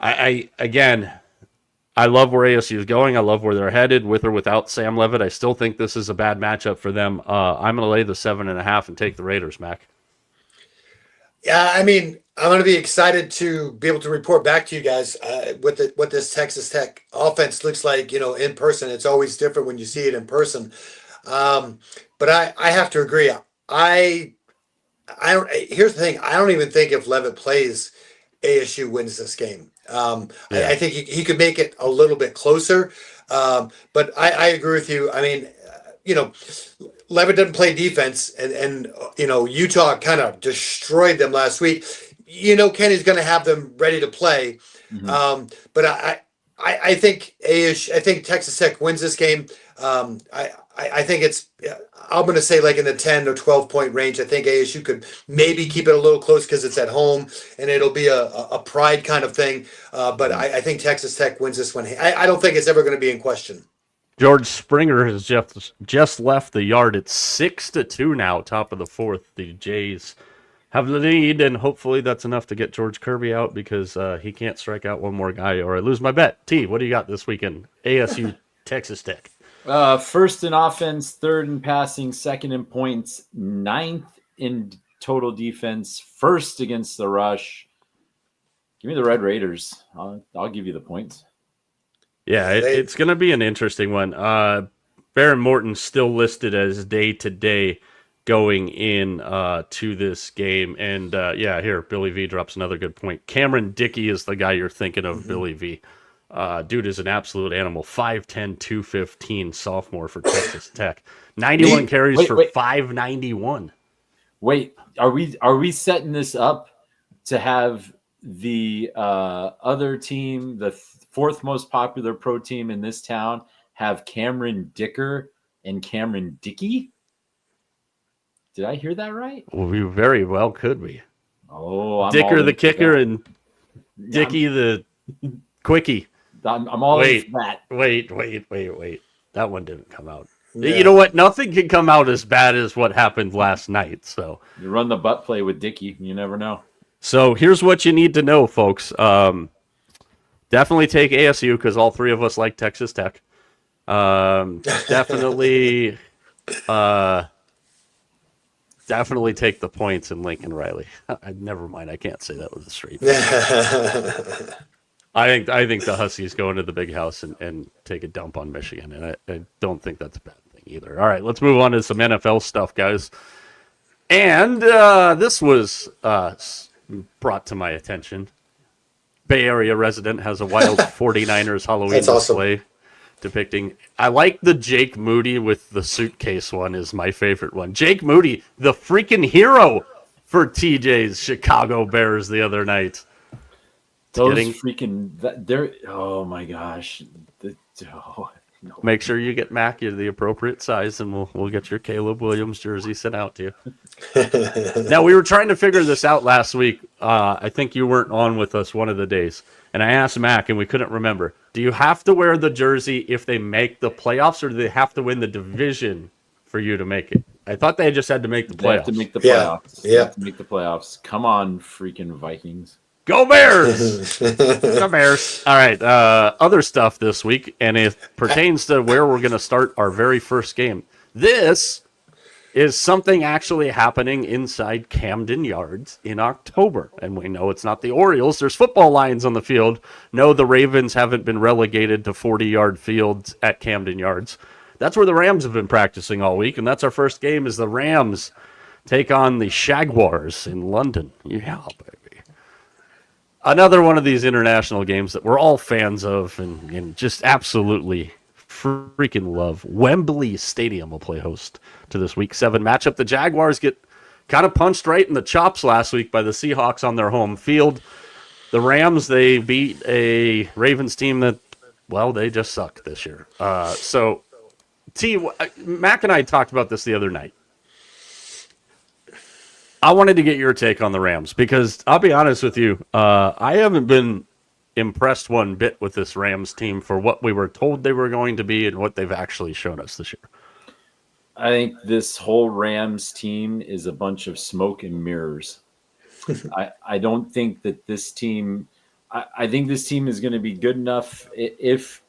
Speaker 1: I love where ASU is going. I love where they're headed, with or without Sam Levitt. I still think this is a bad matchup for them. I'm going to lay the 7.5 and take the Raiders, Mac.
Speaker 2: Yeah, I mean, I'm going to be excited to be able to report back to you guys what this Texas Tech offense looks like. In person, it's always different when you see it in person. But I have to agree. I don't. Here's the thing. I don't even think if Levitt plays, ASU wins this game. I think he could make it a little bit closer. But I agree with you. I mean, Levitt doesn't play defense, and Utah kind of destroyed them last week. Kenny's going to have them ready to play. Mm-hmm. But I think I think Texas Tech wins this game. I think it's, I'm going to say like in the 10 or 12 point range. I think ASU could maybe keep it a little close because it's at home and it'll be a pride kind of thing. But I think Texas Tech wins this one. I don't think it's ever going to be in question.
Speaker 1: George Springer has just left the yard. It's 6-2 now, top of the fourth. The Jays have the lead, and hopefully that's enough to get George Kirby out because he can't strike out one more guy or I lose my bet. T, what do you got this weekend? ASU, Texas Tech.
Speaker 3: First in offense, third in passing, second in points, ninth in total defense, first against the rush. Give me the Red Raiders. I'll give you the points.
Speaker 1: Yeah, it's going to be an interesting one. Baron Morton's still listed as day-to-day going in to this game. And, here, Billy V drops another good point. Cameron Dickey is the guy you're thinking of, Billy V. Dude is an absolute animal. 5'10", 215, sophomore for Texas Tech. 91 carries for 591.
Speaker 3: Wait, are we setting this up to have the other team, the fourth most popular pro team in this town, have Cameron Dicker and Cameron Dickey? Did I hear that right?
Speaker 1: Well, we very well could be.
Speaker 3: Oh, I'm
Speaker 1: Dicker the kicker and Dickey the quickie.
Speaker 3: I'm all in that.
Speaker 1: Wait. That one didn't come out. Yeah. You know what? Nothing can come out as bad as what happened last night. So
Speaker 3: you run the butt play with Dickey. You never know.
Speaker 1: So here's what you need to know, folks. Definitely take ASU because all three of us like Texas Tech. Definitely take the points in Lincoln Riley. Never mind. I can't say that with a straight face. I think the Huskies go into the big house and take a dump on Michigan, and I don't think that's a bad thing either. All right, let's move on to some NFL stuff, guys. And this was brought to my attention. Bay Area resident has a wild 49ers Halloween display depicting. I like the Jake Moody with the suitcase one is my favorite one. Jake Moody, the freaking hero for TJ's Chicago Bears the other night.
Speaker 3: Oh my gosh. No.
Speaker 1: Make sure you get Mack the appropriate size, and we'll get your Caleb Williams jersey sent out to you. Now, we were trying to figure this out last week. I think you weren't on with us one of the days, and I asked Mack, and we couldn't remember. Do you have to wear the jersey if they make the playoffs, or do they have to win the division for you to make it? I thought they just had to make the playoffs.
Speaker 3: They have to make the playoffs.
Speaker 2: Yeah. They
Speaker 3: have to make the playoffs. Come on, freaking Vikings.
Speaker 1: Go Bears! Go Bears. All right, other stuff this week, and it pertains to where we're going to start our very first game. This is something actually happening inside Camden Yards in October. And we know it's not the Orioles. There's football lines on the field. No, the Ravens haven't been relegated to 40-yard fields at Camden Yards. That's where the Rams have been practicing all week, and that's our first game is the Rams take on the Jaguars in London. Yeah, baby. Another one of these international games that we're all fans of and just absolutely freaking love. Wembley Stadium will play host to this Week 7 matchup. The Jaguars get kind of punched right in the chops last week by the Seahawks on their home field. The Rams, they beat a Ravens team that, well, they just suck this year. So, Mack and I talked about this the other night. I wanted to get your take on the Rams because I'll be honest with you, I haven't been impressed one bit with this Rams team for what we were told they were going to be and what they've actually shown us this year.
Speaker 3: I think this whole Rams team is a bunch of smoke and mirrors. I don't think that this team. I think this team is going to be good enough if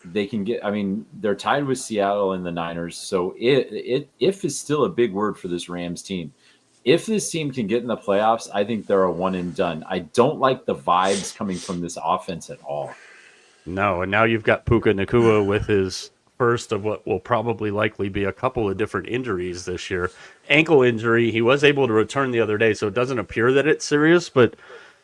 Speaker 3: they can get. I mean, they're tied with Seattle and the Niners, so if is still a big word for this Rams team. If this team can get in the playoffs, I think they're a one and done. I don't like the vibes coming from this offense at all.
Speaker 1: No, and now you've got Puka Nacua with his first of what will probably likely be a couple of different injuries this year. Ankle injury, he was able to return the other day, so it doesn't appear that it's serious, but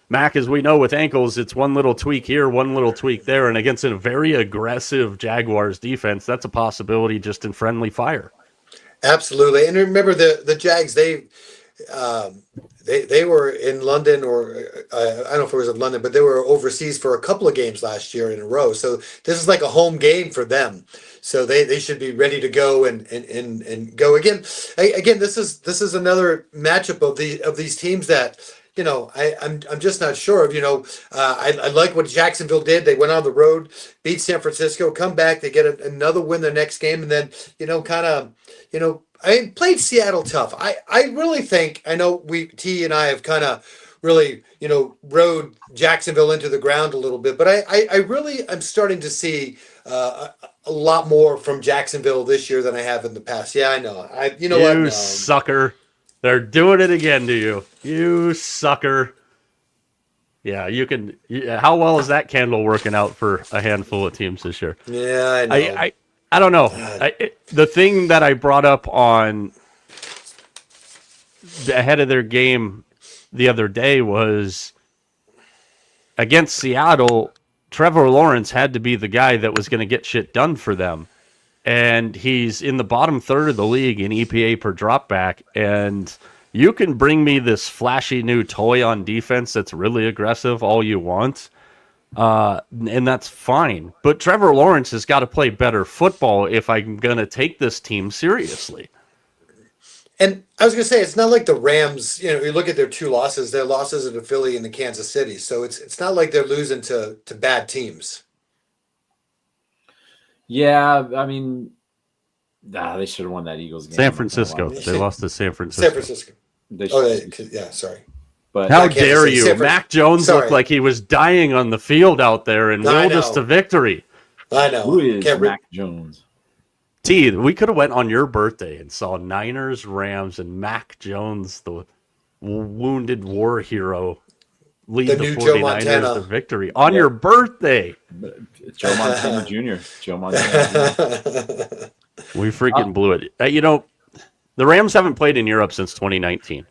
Speaker 1: Mack, as we know with ankles, it's one little tweak here, one little tweak there, and against a very aggressive Jaguars defense, that's a possibility just in friendly fire.
Speaker 2: Absolutely. And remember the Jags, they were in London, or I don't know if it was in London, but they were overseas for a couple of games last year in a row. So this is like a home game for them. So they should be ready to go and go again. Again, this is another matchup of these teams that, you know, I'm just not sure of. You know, I like what Jacksonville did. They went on the road, beat San Francisco, come back, they get another win the next game, and then, you know, kind of, you know, I played Seattle tough. I really think, I know T and I have kind of really, you know, rode Jacksonville into the ground a little bit, but I really am starting to see a lot more from Jacksonville this year than I have in the past. Yeah, I know. You know what?
Speaker 1: You sucker. They're doing it again to you. You sucker. Yeah, you can. How well is that candle working out for a handful of teams this year?
Speaker 2: Yeah, I know.
Speaker 1: I don't know. The thing that I brought up on the ahead of their game the other day was against Seattle, Trevor Lawrence had to be the guy that was going to get shit done for them. And he's in the bottom third of the league in EPA per dropback. And you can bring me this flashy new toy on defense that's really aggressive all you want. And that's fine. But Trevor Lawrence has got to play better football if I'm going to take this team seriously.
Speaker 2: And I was going to say, it's not like the Rams, you know, you look at their two losses, their losses are to Philly and the Kansas City. So it's not like they're losing to bad teams.
Speaker 3: Yeah, I mean, they should have won that Eagles game.
Speaker 1: San Francisco. They lost to San Francisco.
Speaker 2: San Francisco. Yeah, sorry.
Speaker 3: But
Speaker 1: how dare you? Mac Jones looked like he was dying on the field out there and willed us to victory.
Speaker 2: I know.
Speaker 3: Who is Mac Jones?
Speaker 1: T, we could have went on your birthday and saw Niners, Rams, and Mac Jones, the wounded war hero, lead the 49ers to victory on your birthday.
Speaker 3: Joe Montana Jr. Joe Montana Jr.
Speaker 1: We freaking blew it. You know, the Rams haven't played in Europe since 2019.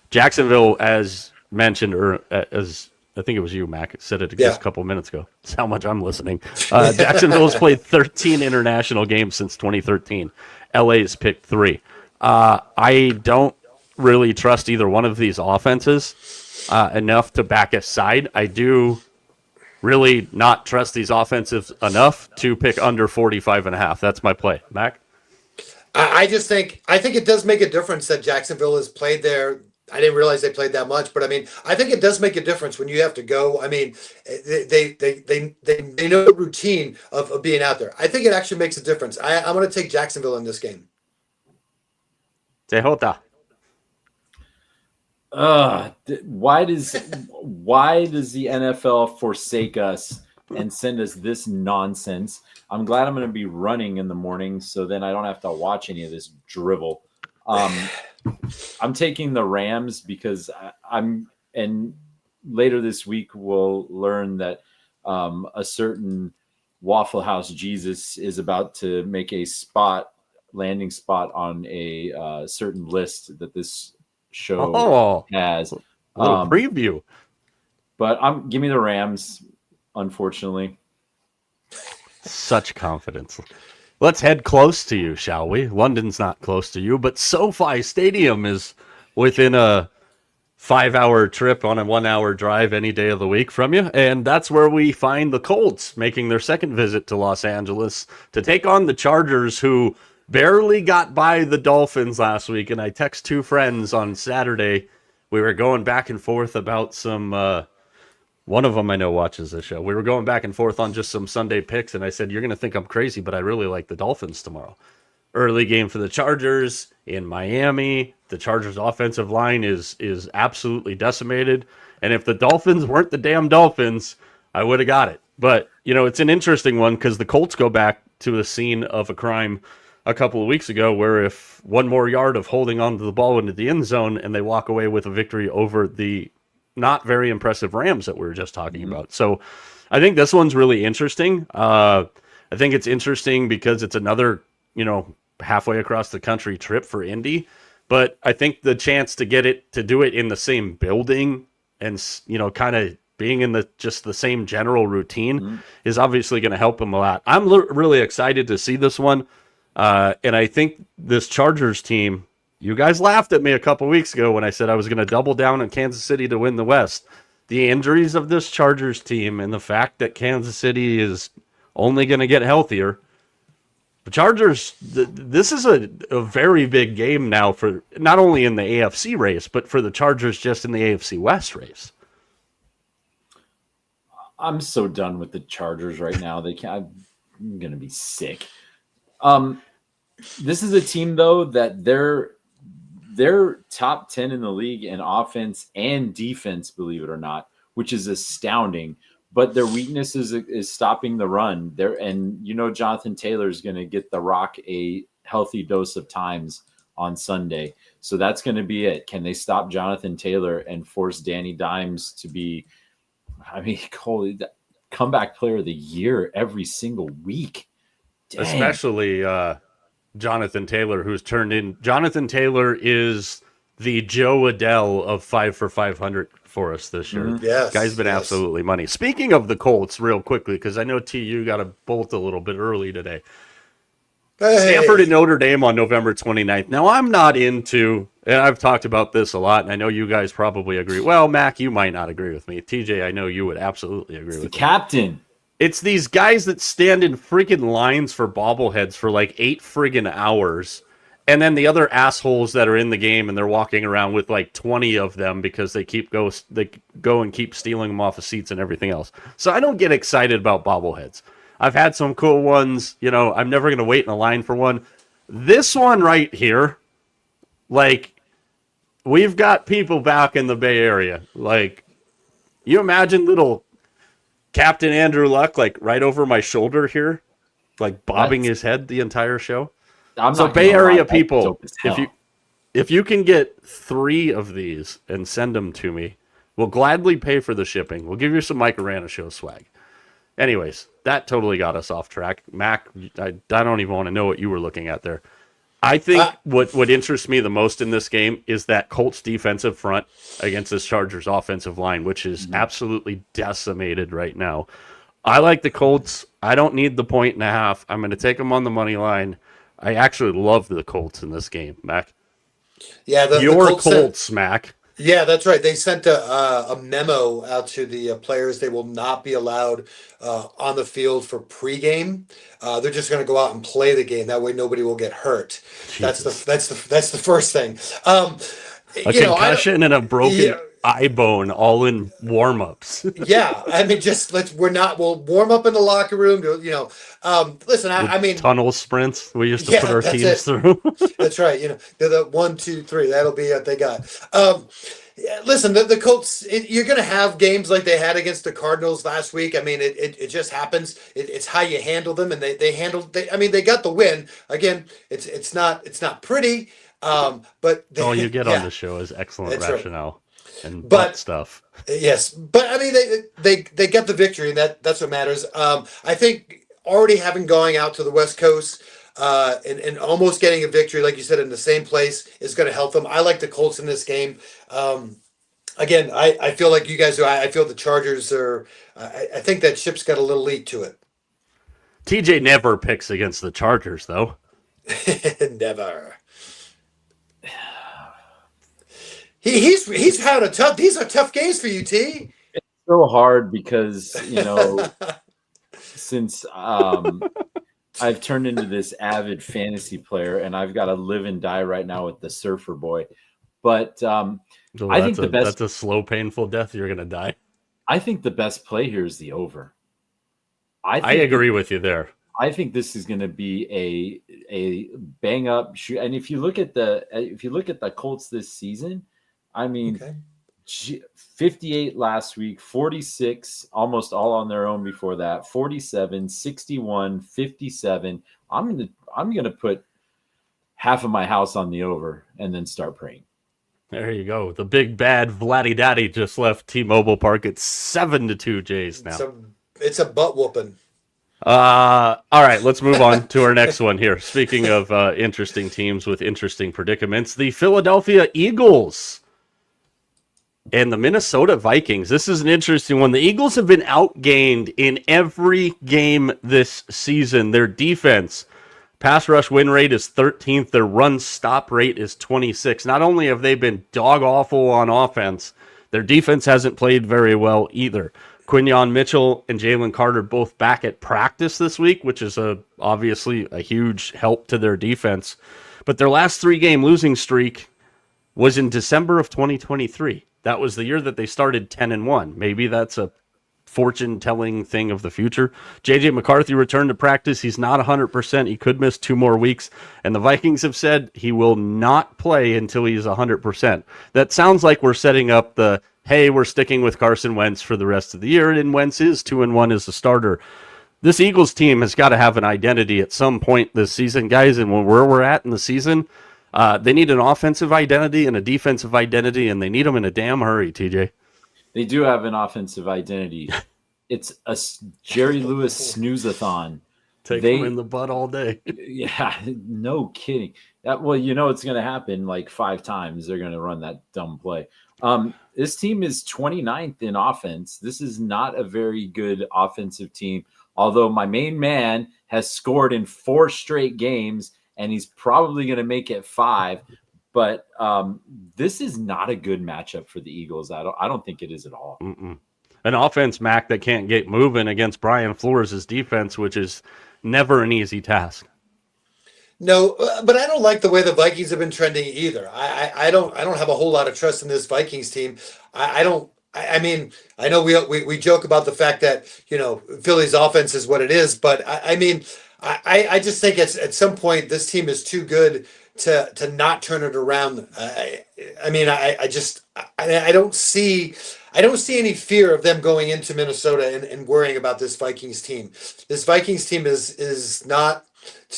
Speaker 1: Jacksonville, as mentioned, or as I think it was you, Mac, said it just a couple minutes ago. That's how much I'm listening. Jacksonville has played 13 international games since 2013. LA's picked 3. I don't really trust either one of these offenses enough to back a side. I do really not trust these offenses enough to pick under 45.5. That's my play. Mac?
Speaker 2: I think it does make a difference that Jacksonville has played there. I didn't realize they played that much, but I mean, I think it does make a difference when you have to go. I mean, they know the routine of being out there. I think it actually makes a difference. I'm going to take Jacksonville in this game.
Speaker 1: Tejota.
Speaker 3: Why does the NFL forsake us and send us this nonsense? I'm glad I'm going to be running in the morning, so then I don't have to watch any of this drivel. I'm taking the Rams because and later this week we'll learn that a certain Waffle House Jesus is about to make a landing spot on a certain list that this show has.
Speaker 1: A little preview.
Speaker 3: But give me the Rams, unfortunately.
Speaker 1: Such confidence. Let's head close to you, shall we? London's not close to you, but SoFi Stadium is within a 5-hour trip on a 1-hour drive any day of the week from you. And that's where we find the Colts making their second visit to Los Angeles to take on the Chargers, who barely got by the Dolphins last week, and I text two friends on Saturday. We were going back and forth about some. One of them I know watches this show. We were going back and forth on just some Sunday picks, and I said, "You're going to think I'm crazy, but I really like the Dolphins tomorrow." Early game for the Chargers in Miami. The Chargers' offensive line is absolutely decimated, and if the Dolphins weren't the damn Dolphins, I would have got it. But it's an interesting one because the Colts go back to a scene of a crime a couple of weeks ago where if one more yard of holding onto the ball into the end zone and they walk away with a victory over the not very impressive Rams that we were just talking about. So I think this one's really interesting. I think it's interesting because it's another, halfway across the country trip for Indy. But I think the chance to get it, to do it in the same building and, kind of being in just the same general routine is obviously going to help them a lot. I'm really excited to see this one. And I think this Chargers team, you guys laughed at me a couple weeks ago when I said I was going to double down on Kansas City to win the West. The injuries of this Chargers team and the fact that Kansas City is only going to get healthier. The Chargers, this is a very big game now for not only in the AFC race, but for the Chargers just in the AFC West race.
Speaker 3: I'm so done with the Chargers right now. I'm going to be sick. This is a team, though, that they're top 10 in the league in offense and defense, believe it or not, which is astounding. But their weakness is stopping the run. Jonathan Taylor is going to get the rock a healthy dose of times on Sunday. So that's going to be it. Can they stop Jonathan Taylor and force Danny Dimes to be, holy, comeback player of the year every single week? Dang.
Speaker 1: Especially Jonathan Taylor, who's turned in. Jonathan Taylor is the Joe Adell of 5 for 500 for us this year.
Speaker 2: Yes,
Speaker 1: guy's been absolutely money. Speaking of the Colts, real quickly, because I know TU got a bolt a little bit early today. Hey. Stanford and Notre Dame on November 29th. Now, I'm not into, and I've talked about this a lot, and I know you guys probably agree. Well, Mac, you might not agree with me. TJ, I know you would absolutely agree with me.
Speaker 3: Captain.
Speaker 1: It's these guys that stand in freaking lines for bobbleheads for like 8 friggin' hours. And then the other assholes that are in the game and they're walking around with like 20 of them because they go and keep stealing them off of seats and everything else. So I don't get excited about bobbleheads. I've had some cool ones. I'm never going to wait in a line for one. This one right here, like, we've got people back in the Bay Area. Like, you imagine little Captain Andrew Luck, like, right over my shoulder here, like, bobbing his head the entire show. So Bay Area people, if you can get 3 of these and send them to me, we'll gladly pay for the shipping. We'll give you some Mike Arana show swag. Anyways, that totally got us off track. Mac, I don't even want to know what you were looking at there. I think what interests me the most in this game is that Colts defensive front against this Chargers offensive line, which is absolutely decimated right now. I like the Colts. I don't need the 1.5. I'm going to take them on the money line. I actually love the Colts in this game, Mac.
Speaker 2: Yeah,
Speaker 1: the Colts, Mac.
Speaker 2: Yeah, that's right. They sent a memo out to the players. They will not be allowed on the field for pregame. They're just going to go out and play the game. That way, nobody will get hurt. That's the first thing.
Speaker 1: A concussion and a broken eye bone all in warm-ups.
Speaker 2: Yeah, we'll warm up in the locker room. Listen, I mean,
Speaker 1: tunnel sprints we used to put our teams through.
Speaker 2: That's right. They're the 1, 2, 3. That'll be what they got. Listen, the Colts. You're going to have games like they had against the Cardinals last week. I mean, it just happens. It's how you handle them, and they got the win. Again, it's not pretty. But
Speaker 1: you get on the show is excellent rationale. Right. And stuff.
Speaker 2: Yes, but I mean they get the victory, and that's what matters. I think already having going out to the West Coast and almost getting a victory, like you said, in the same place is going to help them. I like the Colts in this game. Again, I feel like you guys do. I feel the Chargers are. I think that ship's got a little leak to it.
Speaker 1: TJ never picks against the Chargers, though.
Speaker 2: Never. He's had a tough. These are tough games for you, T.
Speaker 3: It's so hard because since I've turned into this avid fantasy player, and I've got to live and die right now with the Surfer Boy. But
Speaker 1: So
Speaker 3: I think
Speaker 1: that's a slow, painful death. You're gonna die.
Speaker 3: I think the best play here is the over.
Speaker 1: I agree with you there.
Speaker 3: I think this is going to be a bang up shoot. And if you look at the Colts this season, I mean, 58 last week, 46, almost all on their own before that, 47, 61, 57. I'm going to put half of my house on the over and then start praying.
Speaker 1: There you go. The big bad Vladdy Daddy just left T-Mobile Park. It's 7-2 Jays now.
Speaker 2: It's a butt whooping.
Speaker 1: All right, let's move on to our next one here. Speaking of interesting teams with interesting predicaments, the Philadelphia Eagles and the Minnesota Vikings. This is an interesting one. The Eagles have been outgained in every game this season. Their defense, pass rush win rate is 13th. Their run stop rate is 26th. Not only have they been dog awful on offense, their defense hasn't played very well either. Quinyon Mitchell and Jalen Carter both back at practice this week, which is obviously a huge help to their defense. But their last 3-game losing streak was in December of 2023. That was the year that they started 10-1. Maybe that's a fortune-telling thing of the future. J.J. McCarthy returned to practice. He's not 100%. He could miss 2 more weeks. And the Vikings have said he will not play until he's 100%. That sounds like we're setting up the, hey, we're sticking with Carson Wentz for the rest of the year, and Wentz is 2-1 as a starter. This Eagles team has got to have an identity at some point this season, guys, and where we're at in the season, they need an offensive identity and a defensive identity, and they need them in a damn hurry, TJ.
Speaker 3: They do have an offensive identity. It's a Jerry Lewis snooze-a-thon.
Speaker 1: Take them in the butt all day.
Speaker 3: Yeah, no kidding. Well, you know it's going to happen like 5 times. They're going to run that dumb play. This team is 29th in offense. This is not a very good offensive team, although my main man has scored in 4 straight games, and he's probably going to make it 5. But this is not a good matchup for the Eagles. I don't think it is at all.
Speaker 1: An offense, Mack, that can't get moving against Brian Flores' defense, which is never an easy task.
Speaker 2: No, but I don't like the way the Vikings have been trending either. I don't have a whole lot of trust in this Vikings team. I mean, I know we joke about the fact that, you know, Philly's offense is what it is, but I mean, I just think at some point this team is too good to not turn it around. I mean, I don't see any fear of them going into Minnesota and worrying about this Vikings team. This Vikings team is not.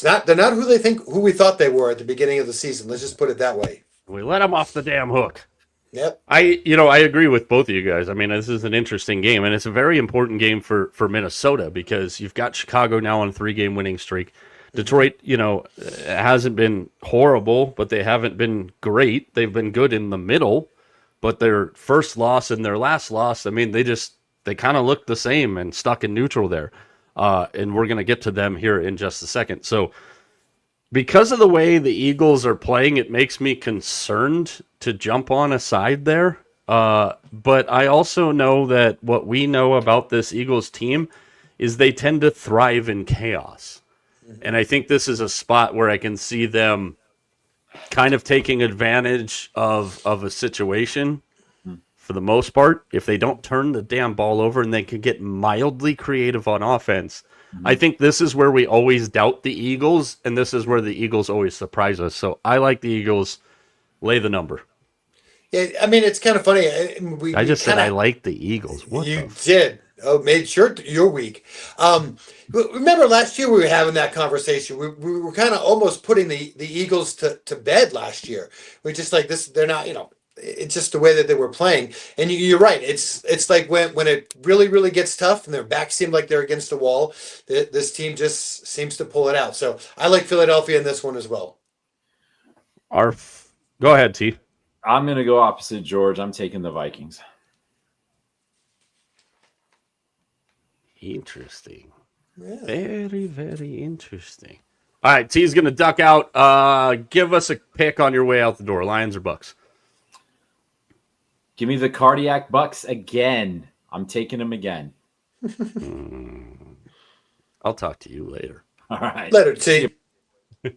Speaker 2: They're not who we thought they were at the beginning of the season. Let's just put it that way.
Speaker 1: We let them off the damn hook.
Speaker 2: Yep.
Speaker 1: I agree with both of you guys. I mean, this is an interesting game, and it's a very important game for Minnesota because you've got Chicago now on a 3-game winning streak. Detroit, hasn't been horrible, but they haven't been great. They've been good in the middle, but their first loss and their last loss, I mean, they kind of look the same and stuck in neutral there. And we're going to get to them here in just a second. So because of the way the Eagles are playing, it makes me concerned to jump on a side there. But I also know that what we know about this Eagles team is they tend to thrive in chaos. And I think this is a spot where I can see them kind of taking advantage of a situation for the most part. If they don't turn the damn ball over and they can get mildly creative on offense, I think this is where we always doubt the Eagles, and this is where the Eagles always surprise us. So I like the Eagles. Lay the number.
Speaker 2: Yeah, I mean, it's kind of funny.
Speaker 1: I just said I like the Eagles. What
Speaker 2: you did. Oh, made sure you're weak. Remember last year we were having that conversation. We were kind of almost putting the Eagles to bed last year. We're just like this. They're not, it's just the way that they were playing. And you're right. It's like when it really, really gets tough and their backs seem like they're against the wall, this team just seems to pull it out. So I like Philadelphia in this one as well.
Speaker 1: Go ahead, T.
Speaker 3: I'm going to go opposite George. I'm taking the Vikings.
Speaker 1: Interesting.
Speaker 2: Yeah.
Speaker 1: Very, very interesting. All right, T's going to duck out. Give us a pick on your way out the door. Lions or Bucks?
Speaker 3: Give me the cardiac Bucks again. I'm taking them again.
Speaker 1: I'll talk to you later.
Speaker 3: All right.
Speaker 2: Later, T.
Speaker 1: All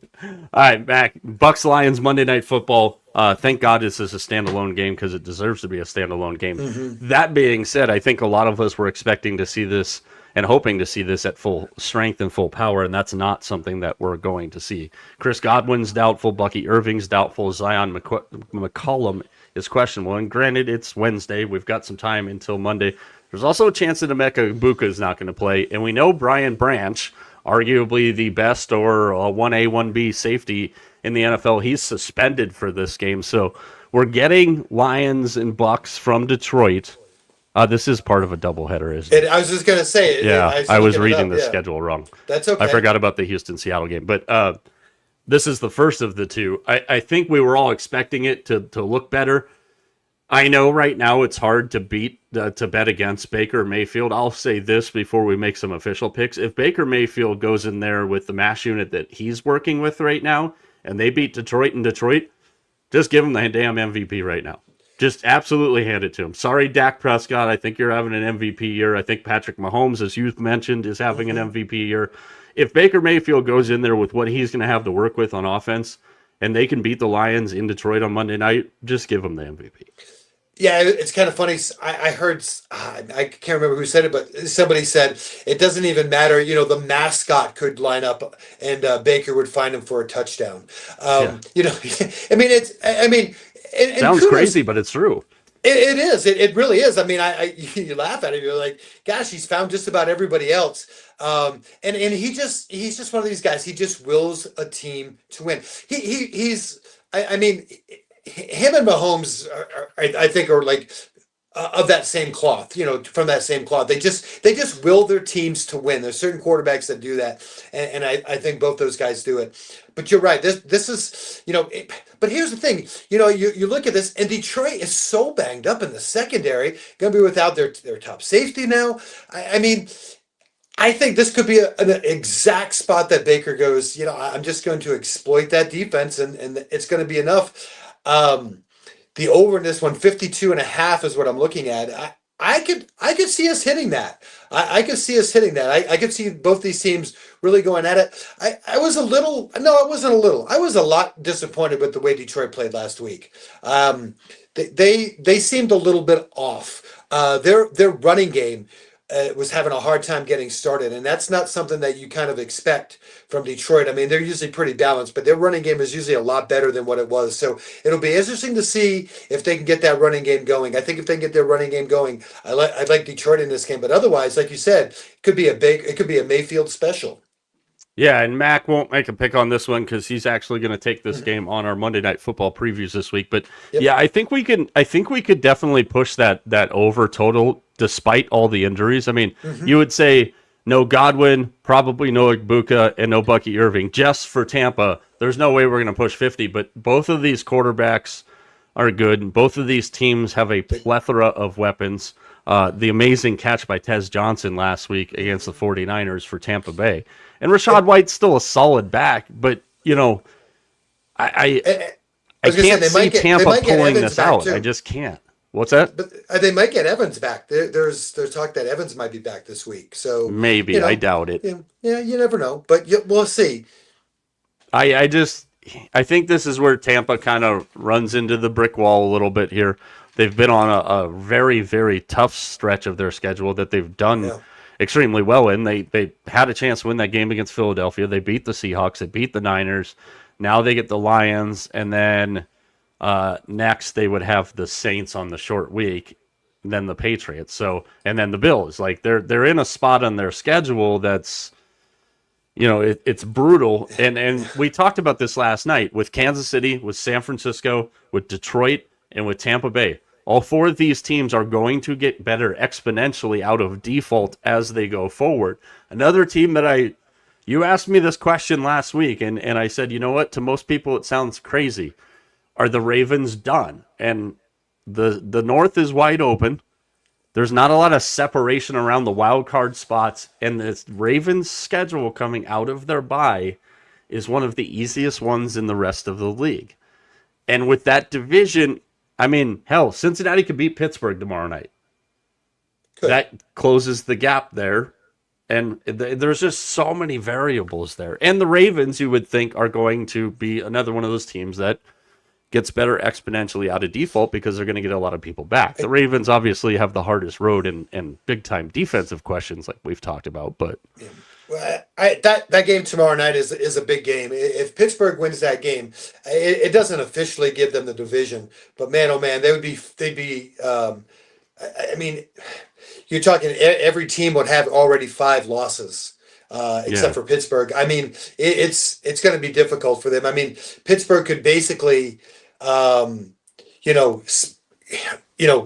Speaker 1: right, Mac. Bucks Lions Monday Night Football. Thank God this is a standalone game because it deserves to be a standalone game.
Speaker 2: Mm-hmm.
Speaker 1: That being said, I think a lot of us were expecting to see this and hoping to see this at full strength and full power, and that's not something that we're going to see. Chris Godwin's doubtful, Bucky Irving's doubtful, Zion McCollum is questionable. And granted, it's Wednesday. We've got some time until Monday. There's also a chance that Emeka Egbuka is not going to play, and we know Brian Branch, arguably the best or 1A, 1B safety in the NFL, he's suspended for this game. So we're getting Lions and Bucks from Detroit. This is part of a doubleheader, isn't it?
Speaker 2: I was just going to say.
Speaker 1: I was reading the schedule wrong.
Speaker 2: That's okay.
Speaker 1: I forgot about the Houston-Seattle game. But this is the first of the two. I think we were all expecting it to look better. I know right now it's hard to bet against Baker Mayfield. I'll say this before we make some official picks. If Baker Mayfield goes in there with the mash unit that he's working with right now, and they beat Detroit in Detroit, just give him the damn MVP right now. Just absolutely hand it to him. Sorry, Dak Prescott. I think you're having an MVP year. I think Patrick Mahomes, as you've mentioned, is having an MVP year. If Baker Mayfield goes in there with what he's going to have to work with on offense, and they can beat the Lions in Detroit on Monday night, just give him the MVP.
Speaker 2: Yeah, it's kind of funny. I heard, I can't remember who said it, but somebody said it doesn't even matter. The mascot could line up and Baker would find him for a touchdown. I mean,
Speaker 1: sounds crazy, but it's true.
Speaker 2: It is. It really is. I mean, you laugh at it. You're like, gosh, he's found just about everybody else. And he's just one of these guys. He just wills a team to win. I mean, him and Mahomes, I think, are like of that same cloth. From that same cloth. They just will their teams to win. There's certain quarterbacks that do that, and I think both those guys do it. But you're right. This is but here's the thing. You look at this, and Detroit is so banged up in the secondary, going to be without their top safety now. I mean, I think this could be an exact spot that Baker goes, I'm just going to exploit that defense, and it's going to be enough. The over in this one, 52.5 is what I'm looking at. I could see us hitting that. I could see us hitting that. I could see both these teams really going at it. I was a little, no, I wasn't a little. I was a lot disappointed with the way Detroit played last week. They seemed a little bit off. Their running game was having a hard time getting started, and that's not something that you kind of expect from Detroit. I mean, they're usually pretty balanced, but their running game is usually a lot better than what it was. So it'll be interesting to see if they can get that running game going. I think if they can get their running game going, I like Detroit in this game. But otherwise, like you said, it could be a Mayfield special.
Speaker 1: Yeah, and Mac won't make a pick on this one because he's actually going to take this game on our Monday Night Football previews this week. But yeah, I think we could definitely push that over total despite all the injuries. I mean, you would say no Godwin, probably no Egbuka, and no Bucky Irving. Just for Tampa, there's no way we're going to push 50. But both of these quarterbacks are good. Both of these teams have a plethora of weapons. The amazing catch by Tez Johnson last week against the 49ers for Tampa Bay. And Rachaad White's still a solid back, but, I can't see Tampa pulling this out. I just can't. What's that?
Speaker 2: But they might get Evans back. There's talk that Evans might be back this week. So
Speaker 1: maybe. I doubt it.
Speaker 2: Yeah, you never know. But we'll see.
Speaker 1: I think this is where Tampa kind of runs into the brick wall a little bit here. They've been on a very, very tough stretch of their schedule that they've done extremely well in. They had a chance to win that game against Philadelphia. They beat the Seahawks. They beat the Niners. Now they get the Lions, and then next they would have the Saints on the short week, and then the Patriots. So, and then the Bills. Like they're in a spot on their schedule that's, it's brutal. And we talked about this last night with Kansas City, with San Francisco, with Detroit, and with Tampa Bay. All four of these teams are going to get better exponentially out of default as they go forward. Another team that you asked me this question last week, and I said, you know what? To most people, it sounds crazy. Are the Ravens done? And the North is wide open. There's not a lot of separation around the wild card spots, and the Ravens' schedule coming out of their bye is one of the easiest ones in the rest of the league. And with that division, I mean, hell, Cincinnati could beat Pittsburgh tomorrow night. Good. That closes the gap there. And there's just so many variables there. And the Ravens, you would think, are going to be another one of those teams that gets better exponentially out of default because they're going to get a lot of people back. The Ravens obviously have the hardest road and big-time defensive questions like we've talked about, but...
Speaker 2: Well, that game tomorrow night is a big game. If Pittsburgh wins that game, it doesn't officially give them the division, but man, oh man, they'd be. I mean, you're talking every team would have already 5 losses, except for Pittsburgh. I mean, it's going to be difficult for them. I mean, Pittsburgh could basically, you know,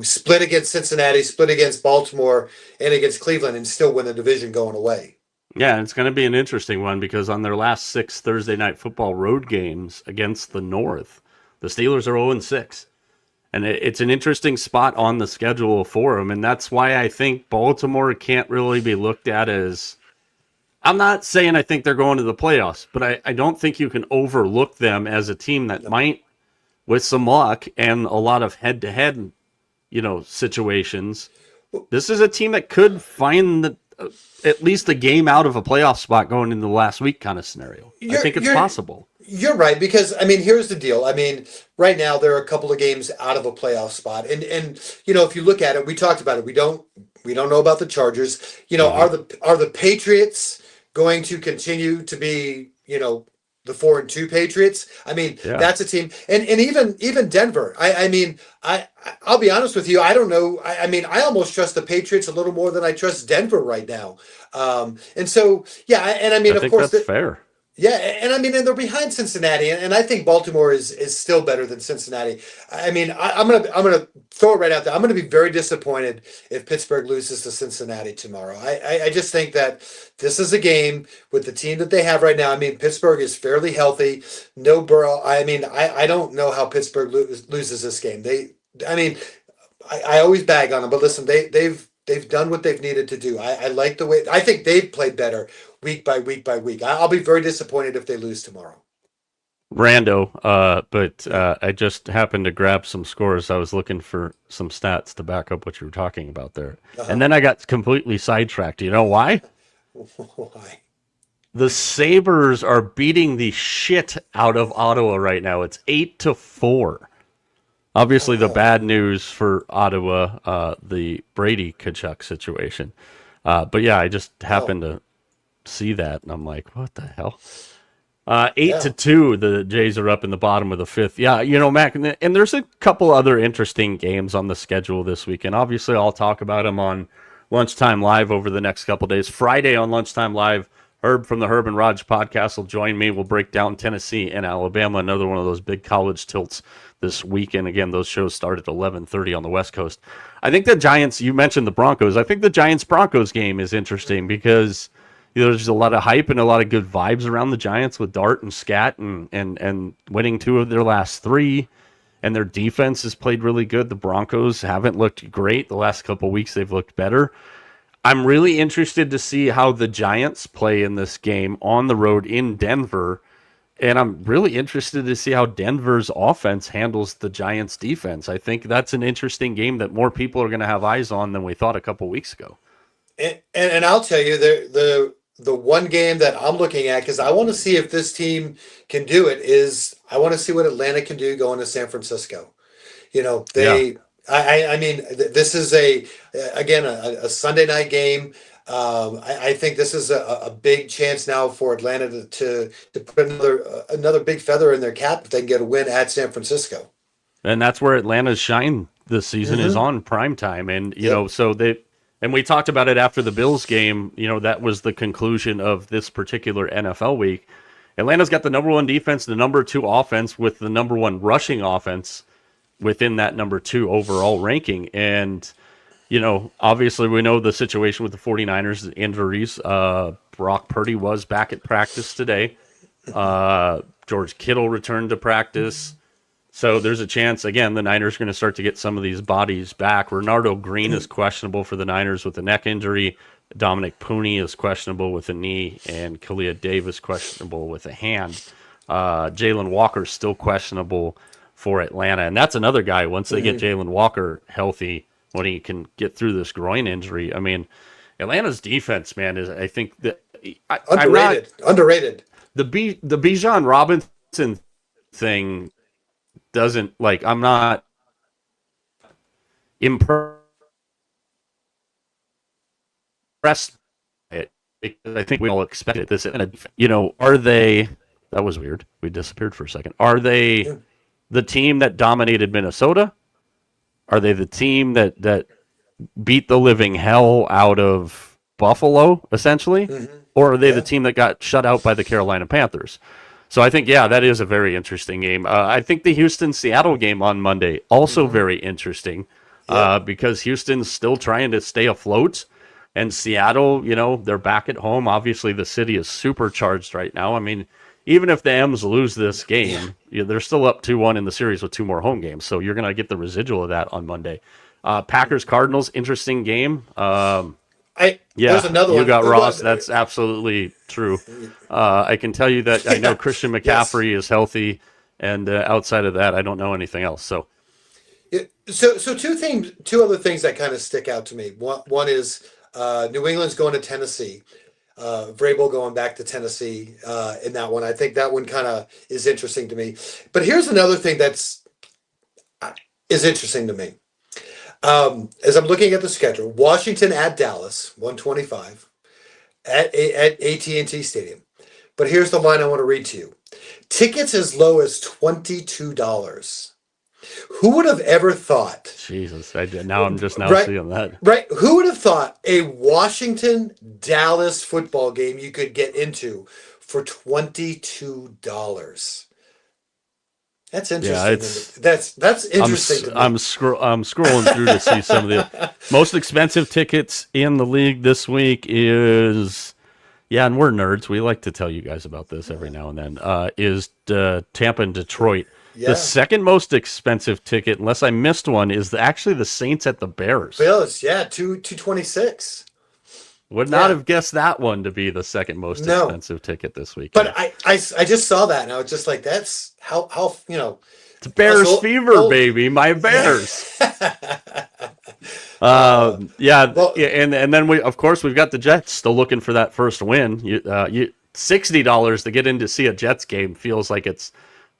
Speaker 2: split against Cincinnati, split against Baltimore, and against Cleveland, and still win the division going away.
Speaker 1: Yeah, it's going to be an interesting one because on their last 6 Thursday Night Football road games against the North, the Steelers are 0-6. And it's an interesting spot on the schedule for them, and that's why I think Baltimore can't really be looked at as... I'm not saying I think they're going to the playoffs, but I don't think you can overlook them as a team that might, with some luck and a lot of head-to-head, situations, this is a team that could find at least a game out of a playoff spot going into the last week kind of scenario. I think it's possible. You're
Speaker 2: right, because, I mean, here's the deal. I mean, right now there are a couple of games out of a playoff spot. And if you look at it, we talked about it. We don't know about the Chargers. Are the Patriots going to continue to be, the 4-2 Patriots? I mean, that's a team. And even Denver. I'll be honest with you. I don't know. I almost trust the Patriots a little more than I trust Denver right now. And so, I
Speaker 1: think of course that's fair.
Speaker 2: Yeah, and and they're behind Cincinnati, and I think Baltimore is still better than Cincinnati. I'm gonna throw it right out there. I'm gonna be very disappointed if Pittsburgh loses to Cincinnati tomorrow. I just think that this is a game with the team that they have right now. I mean, Pittsburgh is fairly healthy. No Burrow. I don't know how Pittsburgh loses this game. I always bag on them, but listen, they've done what they've needed to do. I like the way. I think they've played better week by week by week. I'll be very disappointed if they lose tomorrow.
Speaker 1: Rando, but I just happened to grab some scores. I was looking for some stats to back up what you were talking about there. And then I got completely sidetracked. You know why?
Speaker 2: Why?
Speaker 1: The Sabres are beating the shit out of Ottawa right now. It's 8-4. Obviously, the bad news for Ottawa, the Brady Tkachuk situation. But yeah, I just happened to see that, and I'm like, what the hell? 8-2, the Jays are up in the bottom of the 5th. Yeah, Mac, and there's a couple other interesting games on the schedule this weekend. Obviously, I'll talk about them on Lunchtime Live over the next couple days. Friday on Lunchtime Live, Herb from the Herb and Raj podcast will join me. We'll break down Tennessee and Alabama, another one of those big college tilts this weekend. Again, those shows start at 11:30 on the West Coast. I think the Giants, you mentioned the Broncos. I think the Giants-Broncos game is interesting because there's a lot of hype and a lot of good vibes around the Giants with Dart and Scat and winning 2 of their last 3. And their defense has played really good. The Broncos haven't looked great. The last couple of weeks, they've looked better. I'm really interested to see how the Giants play in this game on the road in Denver. And I'm really interested to see how Denver's offense handles the Giants' defense. I think that's an interesting game that more people are going to have eyes on than we thought a couple weeks ago.
Speaker 2: And I'll tell you, the one game that I'm looking at, because I want to see if this team can do it, is I want to see what Atlanta can do going to San Francisco. This is a Sunday night game. I think this is a big chance now for Atlanta to put another big feather in their cap if they can get a win at San Francisco.
Speaker 1: And that's where Atlanta's shine this season is on primetime. And, so and we talked about it after the Bills game, that was the conclusion of this particular NFL week. Atlanta's got the number 1 defense, the number 2 offense with the number 1 rushing offense within that number 2 overall ranking. And, obviously we know the situation with the 49ers, the injuries. Brock Purdy was back at practice today. George Kittle returned to practice. So there's a chance, again, the Niners are going to start to get some of these bodies back. Renardo Green is questionable for the Niners with a neck injury. Dominic Pooney is questionable with a knee, and Kalia Davis questionable with a hand. Jalen Walker is still questionable for Atlanta. And that's another guy, once they get Jalen Walker healthy, when he can get through this groin injury. Atlanta's defense, man, is I think that
Speaker 2: Underrated.
Speaker 1: The Bijan Robinson thing doesn't like. I'm not impressed by it because I think we all expected this. Are they? That was weird. We disappeared for a second. Are they the team that dominated Minnesota? Are they the team that beat the living hell out of Buffalo, essentially? Mm-hmm. Or are they the team that got shut out by the Carolina Panthers? So I think, that is a very interesting game. I think the Houston-Seattle game on Monday, also very interesting, because Houston's still trying to stay afloat. And Seattle, they're back at home. Obviously, the city is supercharged right now. I mean, even if the M's lose this game, they're still up 2-1 in the series with 2 more home games. So you're going to get the residual of that on Monday. Packers-Cardinals, interesting game.
Speaker 2: There's another one.
Speaker 1: You got Ross. That's absolutely2 I can tell you that I know Christian McCaffrey is healthy, and outside of that, I don't know anything else. So
Speaker 2: 2 other things that kind of stick out to me. One is New England's going to Tennessee. Vrabel going back to Tennessee in that one. I think that one kind of is interesting to me. But here's another thing is interesting to me. As I'm looking at the schedule, Washington at Dallas, 125 at AT&T Stadium. But here's the line I want to read to you. Tickets as low as $22. Who would have ever thought?
Speaker 1: Jesus, I'm just seeing that.
Speaker 2: Right. Who would have thought a Washington-Dallas football game you could get into for $22? That's interesting. That's interesting.
Speaker 1: I'm scrolling through to see some of the most expensive tickets in the league this week is, and we're nerds. We like to tell you guys about this every now and then. Is Tampa and Detroit. Yeah. The second most expensive ticket, unless I missed one, is actually the Saints at the Bears.
Speaker 2: Bills, $226.
Speaker 1: Would not have guessed that one to be the second most expensive ticket this week.
Speaker 2: But I just saw that and I was just like, that's how
Speaker 1: it's Bears fever, baby. My Bears. And then we've got the Jets still looking for that first win. $60 to get in to see a Jets game feels like it's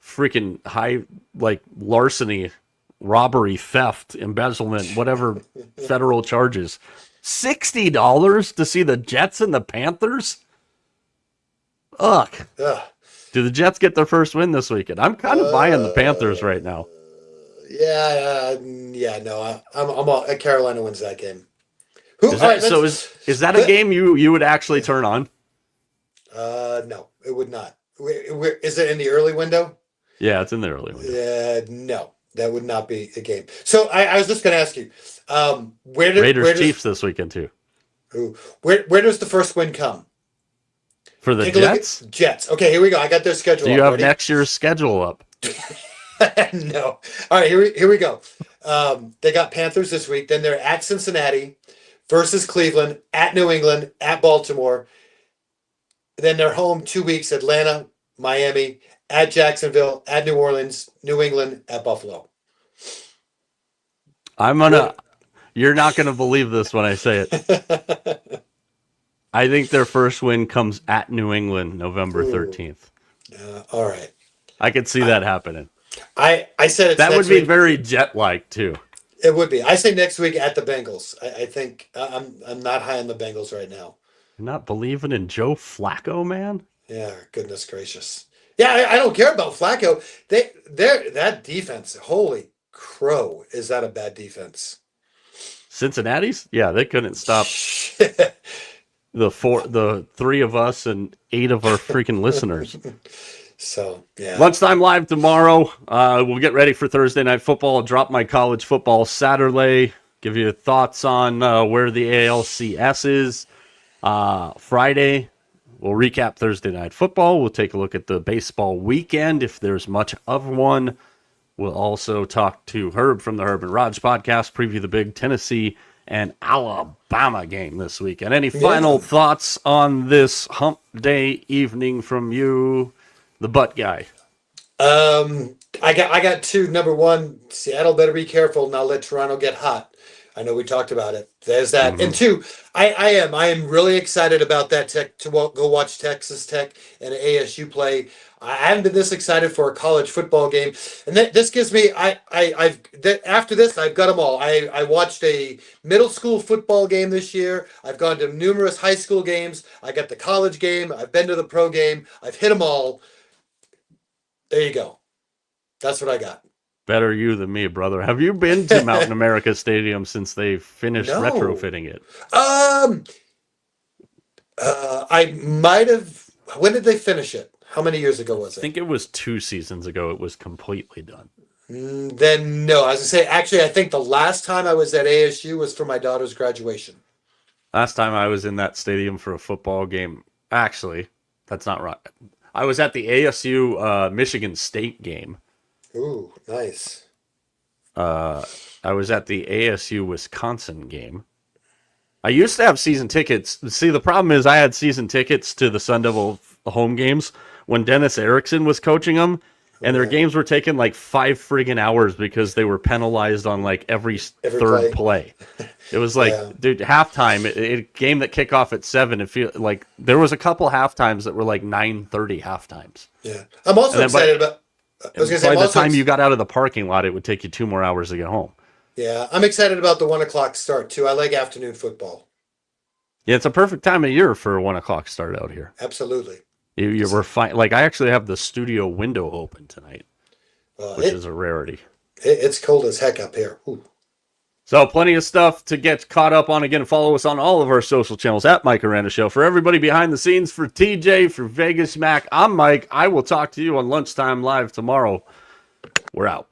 Speaker 1: freaking high, like larceny, robbery, theft, embezzlement, whatever federal charges. $60 to see the Jets and the Panthers? Ugh. Do the Jets get their first win this weekend? I'm kind of buying the Panthers right now.
Speaker 2: No. I'm Carolina wins that game.
Speaker 1: Is that a game you would actually turn on?
Speaker 2: No, it would not. Is it in the early window?
Speaker 1: Yeah, it's in the early window.
Speaker 2: No, that would not be a game. So I was just going to ask you,
Speaker 1: Raiders Chiefs this weekend too.
Speaker 2: Where does the first win come?
Speaker 1: For the Jets?
Speaker 2: Jets. Okay, here we go. I got their schedule.
Speaker 1: Do you have next year's schedule up?
Speaker 2: No. All right, here we go. They got Panthers this week. Then they're at Cincinnati versus Cleveland, at New England, at Baltimore. Then they're home 2 weeks, Atlanta, Miami, at Jacksonville, at New Orleans, New England, at Buffalo.
Speaker 1: You're not going to believe this when I say it. I think their first win comes at New England, November 13th.
Speaker 2: All right.
Speaker 1: I could see that happening.
Speaker 2: I said it's
Speaker 1: that
Speaker 2: next
Speaker 1: would be
Speaker 2: week.
Speaker 1: Very Jet-like too.
Speaker 2: It would be. I say next week at the Bengals. I think I'm not high on the Bengals right now.
Speaker 1: You're not believing in Joe Flacco, man?
Speaker 2: Yeah, goodness gracious. Yeah, I don't care about Flacco. That defense, holy crow, is that a bad defense?
Speaker 1: Cincinnati's? Yeah, they couldn't stop the 3 of us and 8 of our freaking listeners.
Speaker 2: So, yeah.
Speaker 1: Lunchtime live tomorrow. We'll get ready for Thursday Night Football. I'll drop my college football Saturday. Give you thoughts on where the ALCS is. Friday, we'll recap Thursday Night Football. We'll take a look at the baseball weekend, if there's much of one. We'll also talk to Herb from the Herb and Raj podcast, preview the big Tennessee and Alabama game this week. And any final thoughts on this hump day evening from you, the butt guy?
Speaker 2: I got 2. Number 1, Seattle better be careful, not let Toronto get hot. I know we talked about it. There's that.
Speaker 1: Mhm.
Speaker 2: And two, I am really excited about that tech to go watch Texas Tech and ASU play. I haven't been this excited for a college football game, and this gives me. After this, I've got them all. I watched a middle school football game this year. I've gone to numerous high school games. I got the college game. I've been to the pro game. I've hit them all. There you go. That's what I got.
Speaker 1: Better you than me, brother. Have you been to Mountain America Stadium since they finished
Speaker 2: No.
Speaker 1: retrofitting it?
Speaker 2: I might have. When did they finish it? How many years ago was
Speaker 1: I
Speaker 2: it?
Speaker 1: think it was 2 seasons ago. It was completely done.
Speaker 2: Then no. I was gonna say, actually, I think the last time I was at ASU was for my daughter's graduation.
Speaker 1: Last time I was in that stadium for a football game, actually, that's not right. I was at the ASU Michigan State game.
Speaker 2: Ooh, nice.
Speaker 1: I was at the ASU Wisconsin game. I used to have season tickets. See, the problem is I had season tickets to the Sun Devil home games when Dennis Erickson was coaching them, and their games were taking like 5 friggin' hours because they were penalized on like every third play. It was like, dude, halftime, a game that kick off at 7. It feel like there was a couple halftimes that were like 9:30 halftimes.
Speaker 2: Yeah, I'm also excited about. I was gonna say,
Speaker 1: by the time you got out of the parking lot, it would take you 2 more hours to get home.
Speaker 2: Yeah, I'm excited about the 1:00 start too. I like afternoon football.
Speaker 1: Yeah, it's a perfect time of year for a 1:00 start out here.
Speaker 2: Absolutely.
Speaker 1: You were fine. Like, I actually have the studio window open tonight, which is a rarity.
Speaker 2: It's cold as heck up here. Ooh.
Speaker 1: So plenty of stuff to get caught up on. Again, follow us on all of our social channels at Mike Arana Show. For everybody behind the scenes, for TJ, for Vegas Mac, I'm Mike. I will talk to you on Lunchtime Live tomorrow. We're out.